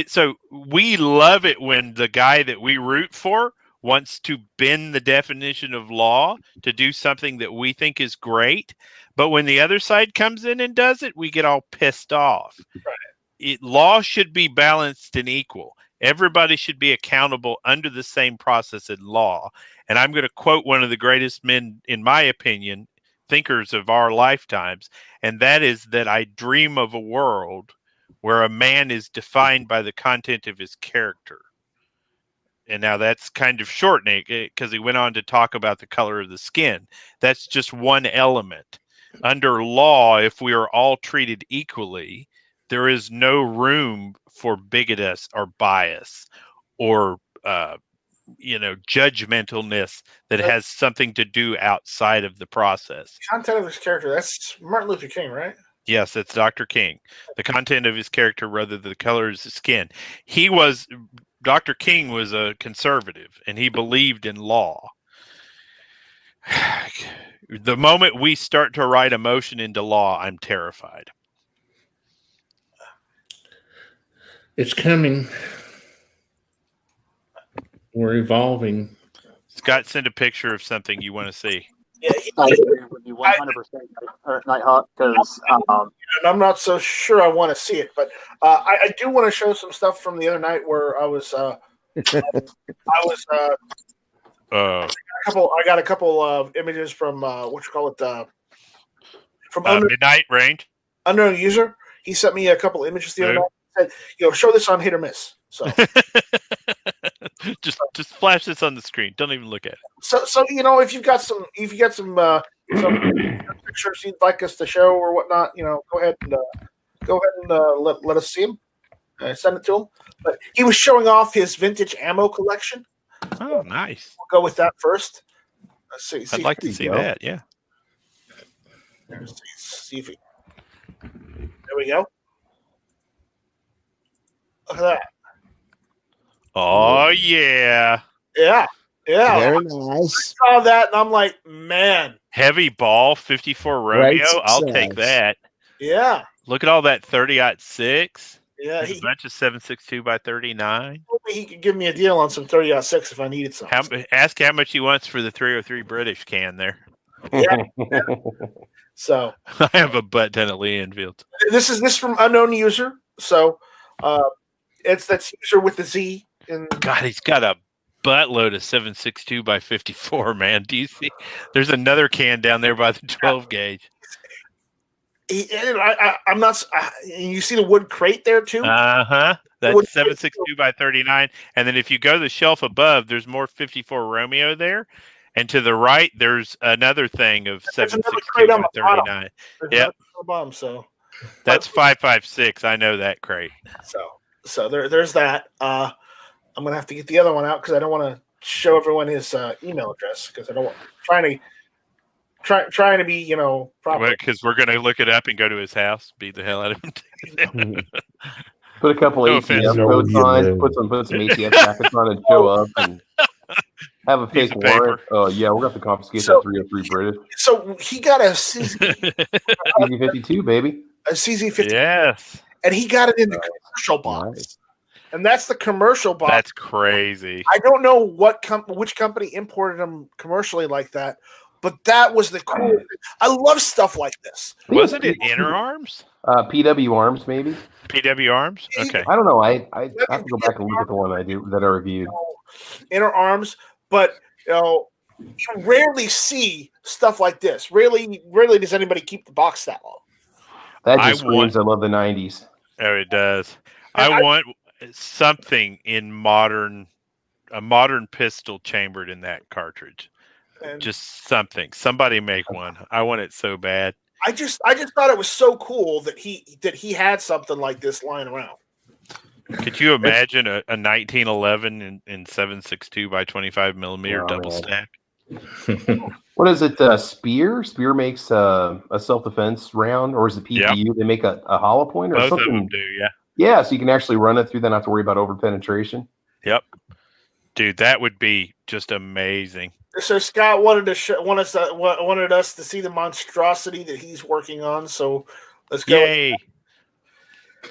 So we love it when the guy that we root for wants to bend the definition of law to do something that we think is great. But when the other side comes in and does it, we get all pissed off. Right. Law should be balanced and equal. Everybody should be accountable under the same process in law. And I'm going to quote one of the greatest men, in my opinion, thinkers of our lifetimes, and that is that I dream of a world where a man is defined by the content of his character. And now that's kind of shortening because he went on to talk about the color of the skin. That's just one element. Under law, if we are all treated equally, there is no room for bigotus or bias or judgmentalness that has something to do outside of the process. Content of his character, that's Martin Luther King, right? Yes, it's Dr. King. The content of his character rather than the color of his skin. Dr. King was a conservative, and he believed in law. The moment we start to write emotion into law, I'm terrified. It's coming. We're evolving. Scott, send a picture of something you want to see. Yeah, I agree with you 100%, Nighthawk, because I'm not so sure I want to see it, but I do want to show some stuff from the other night where I got a couple of images from from Midnight Range. Unknown User. He sent me a couple images the other night. Said, show this on Hit or Miss. So just flash this on the screen. Don't even look at it. So if you've got some pictures you'd like us to show or whatnot, go ahead and let us see them. Send it to him. But he was showing off his vintage ammo collection. Oh, nice. We'll go with that first. Let's see. I'd like to see that. Yeah. Let's see if there we go. Look at that. Oh, yeah. Yeah. Very nice. I saw that, and I'm like, man. Heavy ball, 54 Romeo. I'll take that. Yeah. Look at all that 30-06. Yeah. There's a bunch of 7.62 by 39. He could give me a deal on some 30-06 if I needed some. Ask how much he wants for the 303 British can there. Yeah. So. I have a butt ton of Lee Enfield. This is from Unknown User. So that's user with the Z. God, he's got a buttload of 7.62 by 54, man. Do you see? There's another can down there by the 12 gauge. I'm not. And you see the wood crate there too. That's 762 by 39. And then if you go to the shelf above, there's more 54 Romeo there. And to the right, there's another thing of 762 by 39. Yep. Bottom, so that's 556. I know that crate. So there's that. I'm gonna have to get the other one out because I don't want to show everyone his email address because I don't want trying to be proper. Because we're gonna look it up and go to his house, beat the hell out of him. Put a couple of ATF codes on, put some ATF jackets on, and show up and have a fake warrant. Oh yeah, we're going to confiscate that 303 British. So he got a CZ52, baby. A CZ52. Yes. And he got it in the commercial box. Nice. And that's the commercial box. That's crazy. I don't know which company imported them commercially like that, but that was the cool thing. I love stuff like this. Wasn't it Inner Arms? PW Arms, maybe. PW Arms? Okay. I don't know. I have to go back and look at the one I reviewed. Inner Arms, but you rarely see stuff like this. Rarely does anybody keep the box that long. That just screams I love the 90s. Oh, it does. I want something in a modern pistol chambered in that cartridge. Just something. Somebody make one. I want it so bad. I just thought it was so cool that he had something like this lying around. Could you imagine a 1911 in 7.62 by 25 millimeter double stack? What is it? Spear? Spear makes a self-defense round, or is it PPU? Yep. They make a hollow point or both something. Both of them do, yeah. Yeah, so you can actually run it through, then not have to worry about over penetration. Yep, dude, that would be just amazing. So Scott wanted us to see the monstrosity that he's working on. So let's go. Yay!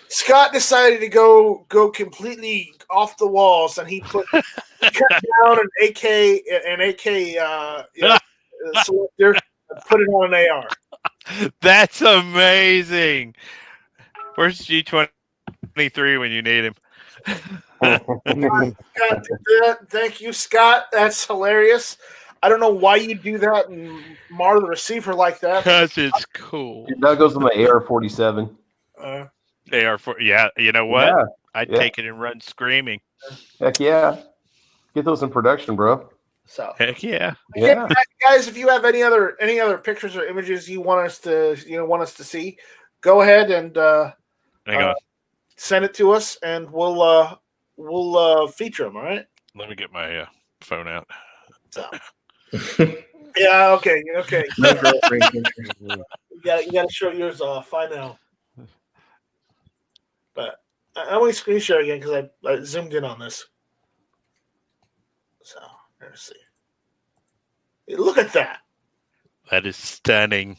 Scott decided to go completely off the walls, and he cut down an AK selector, and put it on an AR. That's amazing. Where's G23 when you need him? Thank you, Scott. That's hilarious. I don't know why you do that and mar the receiver like that. Because it's cool. That goes on my AR-47. AR-4, yeah. You know what? Yeah, I'd take it and run screaming. Heck yeah! Get those in production, bro. So heck yeah. Yeah, guys. If you have any other pictures or images you want us to see, go ahead and hang on. Send it to us, and we'll feature them. All right. Let me get my phone out. So. Yeah. Okay. You got to show yours off. I know. But I want to screen share again because I zoomed in on this. So let's see. Look at that. That is stunning.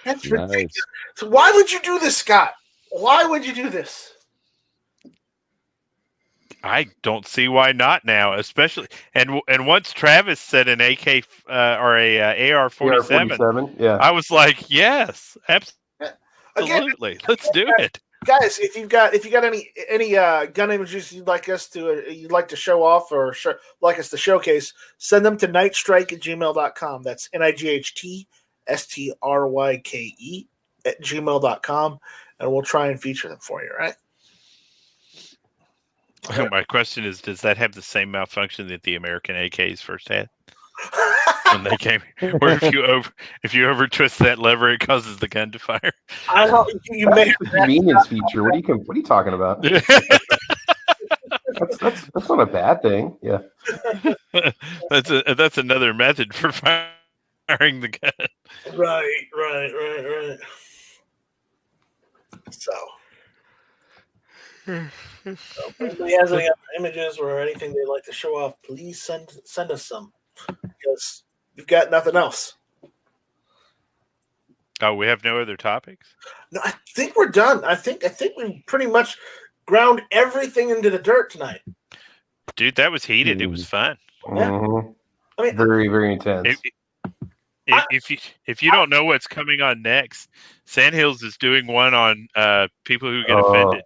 That's ridiculous. So why would you do this, Scott? Why would you do this? I don't see why not now, especially and once Travis said an AK or a AR-47, yeah, I was like, yes, absolutely, let's do it, guys. If you got any gun images you'd like to show off or like us to showcase, send them to nightstrike@gmail.com. That's NIGHTSTRYKE@gmail.com, and we'll try and feature them for you. Right. My question is, does that have the same malfunction that the American AKs first had when they came? Or if you over twist that lever, it causes the gun to fire? I don't. You may have convenience feature. What are you talking about? that's not a bad thing. Yeah, that's another method for firing the gun. Right. So. If anybody has any other images or anything they'd like to show off, please send us some because we've got nothing else. Oh, we have no other topics? No, I think we're done. I think we pretty much ground everything into the dirt tonight. Dude, that was heated. It was fun. Yeah. Mm-hmm. I mean, very, very intense. If you don't know what's coming on next, Sandhills is doing one on people who get offended.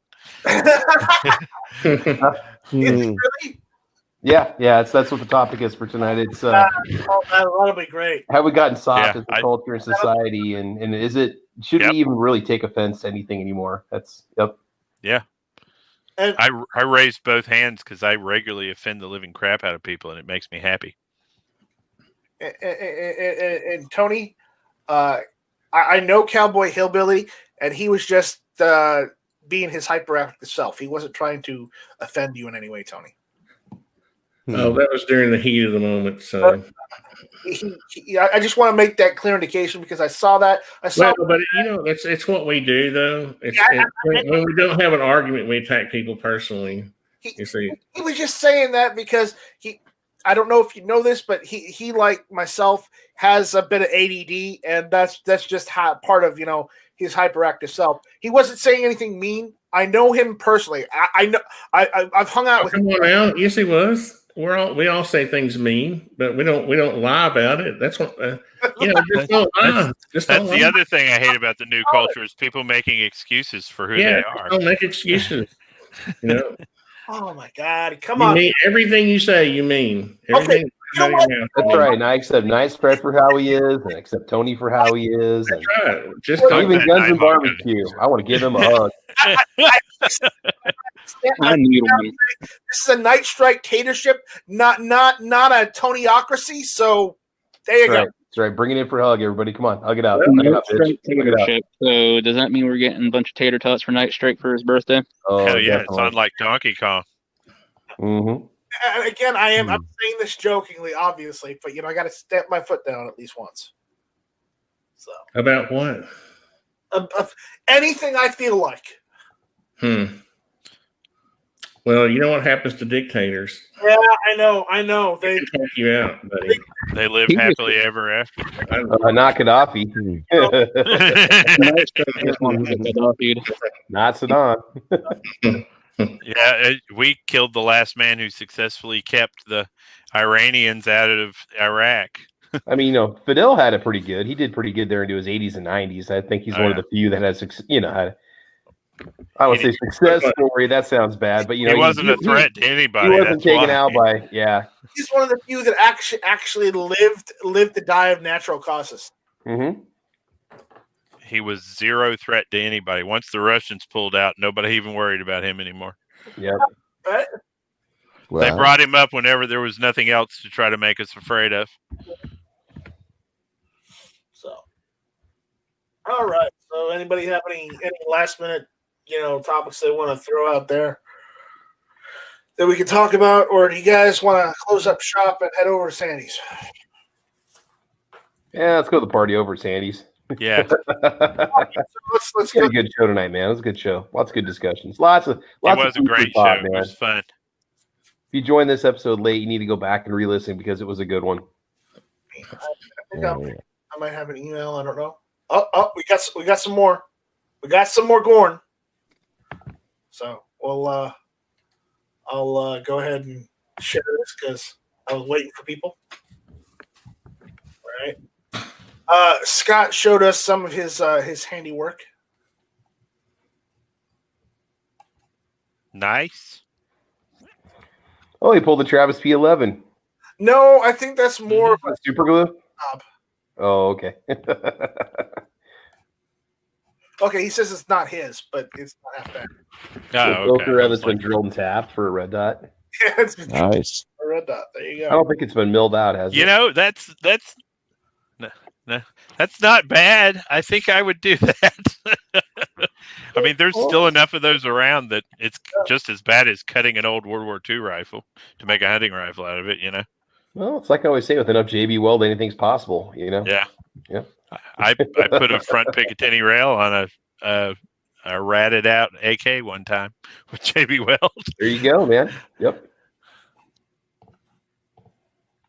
Really? Yeah, that's what the topic is for tonight. It's that'll be great. have we gotten soft Yeah, as a culture and society, and should we even really take offense to anything anymore? Yeah. And I raise both hands because I regularly offend the living crap out of people, and it makes me happy. and Tony, I know Cowboy Hillbilly, and he was just being his hyperactive self. He wasn't trying to offend you in any way, Tony. Oh, that was during the heat of the moment. So I just want to make that clear indication because I saw that. but it's what we do, though. When we don't have an argument, we attack people personally. You see, he was just saying that because I don't know if you know this, but he like myself has a bit of ADD, and that's just part of his hyperactive self. He wasn't saying anything mean. I know him personally. I know I've hung out with him. Come on now, yes, he was. We all say things mean, but we don't lie about it. That's what just don't lie. That's the other thing I hate about the new culture is people making excuses for who they are. Don't make excuses. Oh my God! Come you on. Mean everything you say, you mean everything. Okay. That's right. And I accept Night Spread for how he is, and I accept Tony for how he is. That's right. Just even Guns and Barbecue. I want to give him a hug. This is a Night Strike tatership, not a Tonyocracy. So there you go. That's right. Bring it in for a hug, everybody. Come on, hug it out. Tatership. So does that mean we're getting a bunch of tater tots for Night Strike for his birthday? Oh, hell yeah! definitely. It's on like Donkey Kong. Mm-hmm. And again, I'm saying this jokingly, obviously, but I got to stamp my foot down at least once. So about what? Anything I feel like. Well, you know what happens to dictators? Yeah, I know. They take you out, buddy. They live happily ever after. Not Gaddafi. Not Saddam. Yeah, we killed the last man who successfully kept the Iranians out of Iraq. I mean, Fidel had it pretty good. He did pretty good there into his 80s and 90s. I think he's one of the few that has, had. I would say success story. That sounds bad, but he wasn't a threat to anybody. He wasn't taken out by. He's one of the few that actually lived to die of natural causes. Mm-hmm. He was zero threat to anybody. Once the Russians pulled out, nobody even worried about him anymore. Yep. Right? Well, They brought him up whenever there was nothing else to try to make us afraid of. So, all right. So, anybody have any last minute, topics they want to throw out there that we can talk about, or do you guys want to close up shop and head over to Sandy's? Yeah, let's go to the party over at Sandy's. Yeah. Let's get a good show tonight, man. It was a good show. Lots of good discussions. Lots of it was a great show. Man. It was fun. If you joined this episode late, you need to go back and re-listen because it was a good one. I think I might have an email. I don't know. Oh, we got some more. We got some more Gorn. So I'll go ahead and share this because I was waiting for people. All right. Scott showed us some of his handiwork. Nice. Oh, he pulled the Travis P11. No, I think that's more of a super glue. job. Oh, okay. Okay, he says it's not his, but it's not half bad. Oh, okay. That's been drilled and tapped for a red dot. Yeah, it's been nice. a red dot. There you go. I don't think it's been milled out, has it? That's not bad. I think I would do that. I mean, there's still enough of those around that it's just as bad as cutting an old World War II rifle to make a hunting rifle out of it, Well, it's like I always say, with enough JB weld, anything's possible, Yeah. Yeah. I put a front Picatinny rail on a ratted out AK one time with JB Weld. There you go, man. Yep.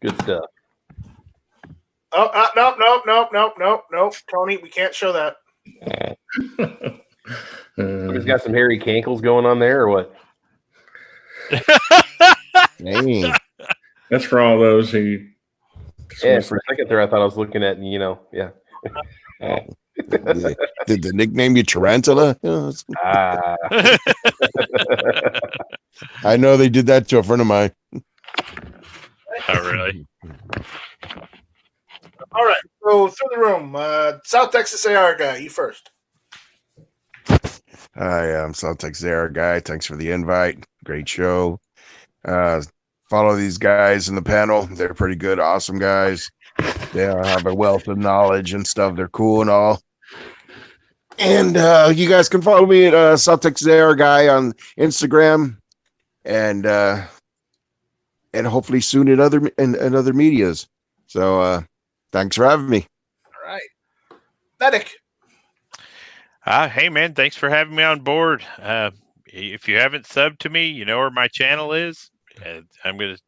Good stuff. Oh, no, Tony, we can't show that. He's got some hairy cankles going on there, or what? Dang. That's for all those who. Yeah, for a second there, I thought I was looking at, yeah. Did the nickname you Tarantula? Ah. I know they did that to a friend of mine. Oh, really? All right. So through the room, South Texas AR guy, you first. Hi, I'm South Texas AR guy. Thanks for the invite. Great show. Follow these guys in the panel. They're pretty good, awesome guys. They have a wealth of knowledge and stuff. They're cool and all. And you guys can follow me at South Texas AR guy on Instagram, and hopefully soon in other medias. So thanks for having me. All right. Medic. Hey, man, thanks for having me on board. If you haven't subbed to me, you know where my channel is. I'm going to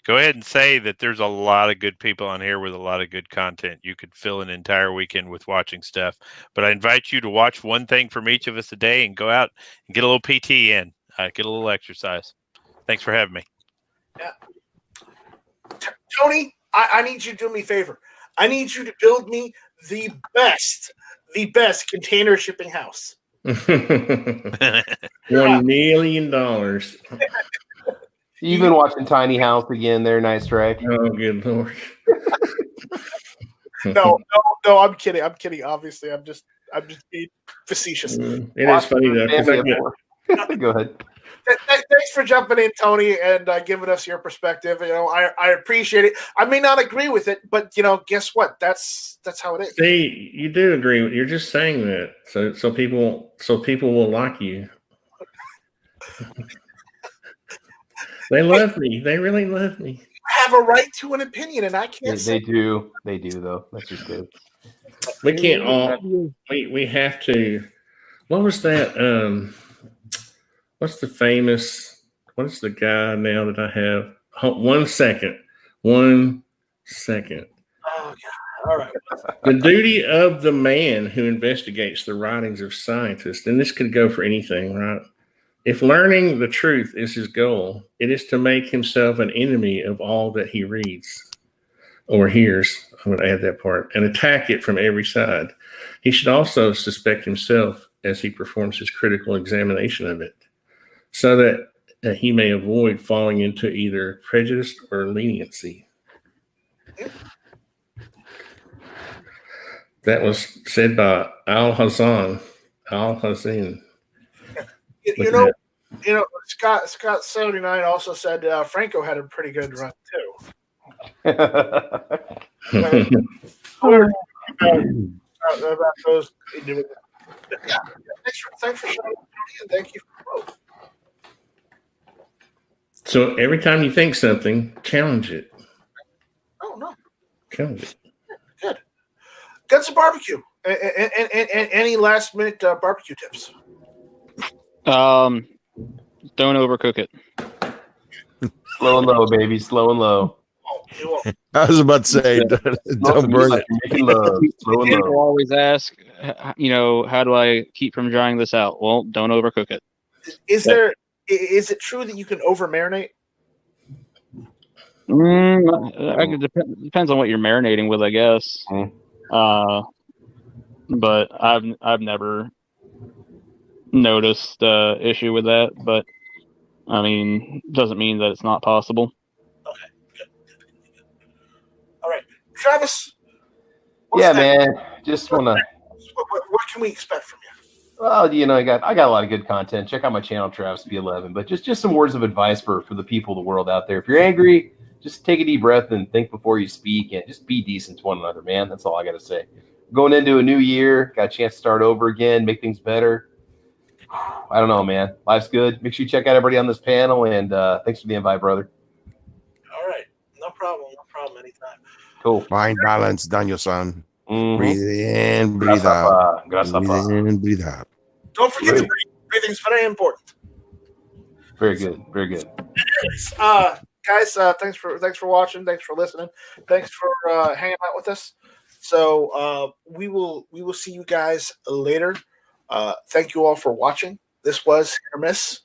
go ahead and say that there's a lot of good people on here with a lot of good content. You could fill an entire weekend with watching stuff. But I invite you to watch one thing from each of us a day and go out and get a little PT in, get a little exercise. Thanks for having me. Yeah. Tony, I need you to do me a favor. I need you to build me the best container shipping house. $1 million. You've been watching Tiny House again there, nice try. Oh, good Lord. No, I'm kidding. Obviously, I'm just being facetious. It is funny though. 'Cause Go ahead. Thanks for jumping in, Tony, and giving us your perspective. You know, I appreciate it. I may not agree with it, but you know, guess what? That's how it is. See, you do agree. You're just saying that so people will like you. They love me. They really love me. I have a right to an opinion, and I can't. They do. They do, though. That's just good. We can't all. We have to. What was that? What's the famous? What is the guy now that I have? 1 second. 1 second. Oh God! All right. The duty of the man who investigates the writings of scientists, and this could go for anything, right? If learning the truth is his goal, it is to make himself an enemy of all that he reads or hears. I'm going to add that part, and attack it from every side. He should also suspect himself as he performs his critical examination of it, so that he may avoid falling into either prejudice or leniency. That was said by Al-Hazan. You know, Scott 79 also said Franco had a pretty good run too. About those individuals. Yeah. Thanks for showing up, and thank you for both. So every time you think something, challenge it. Oh no. Challenge it. Good. Guns and barbecue. And any last minute barbecue tips? Don't overcook it. Slow and low, baby. Slow and low. Oh, you won't. I was about to say, don't burn it. Making love. Slow and People low. always ask, how do I keep from drying this out? Well, don't overcook it. Is it true that you can over marinate? Depends on what you're marinating with, I guess. But I've never noticed issue with that. But I mean, doesn't mean that it's not possible. Okay, good. All right, Travis. Yeah, next? man. Just want to. What can we expect from you? Well, I got a lot of good content. Check out my channel, Travis P11. But just some words of advice for the people of the world out there. If you're angry, just take a deep breath and think before you speak, and just be decent to one another, man. That's all I got to say. Going into a new year, got a chance to start over again, make things better. I don't know, man. Life's good. Make sure you check out everybody on this panel, and thanks for the invite, brother. All right, no problem. Anytime. Cool. Find balance, Daniel-san. Mhm. Breathe in, breathe out. Grasshopper. Breathe in, breathe out. Don't forget to breathe. Breathing's very important. Very good. Very good. Anyways, guys, thanks for watching. Thanks for listening. Thanks for hanging out with us. So we will see you guys later. Thank you all for watching. This was Hit or Miss.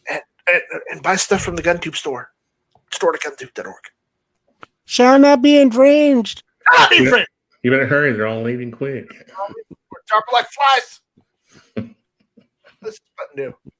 And buy stuff from the GunTube store. Store.guntube.org. Shall not be infringed. You better hurry. They're all leaving quick. We're dropping like flies. This is what I do.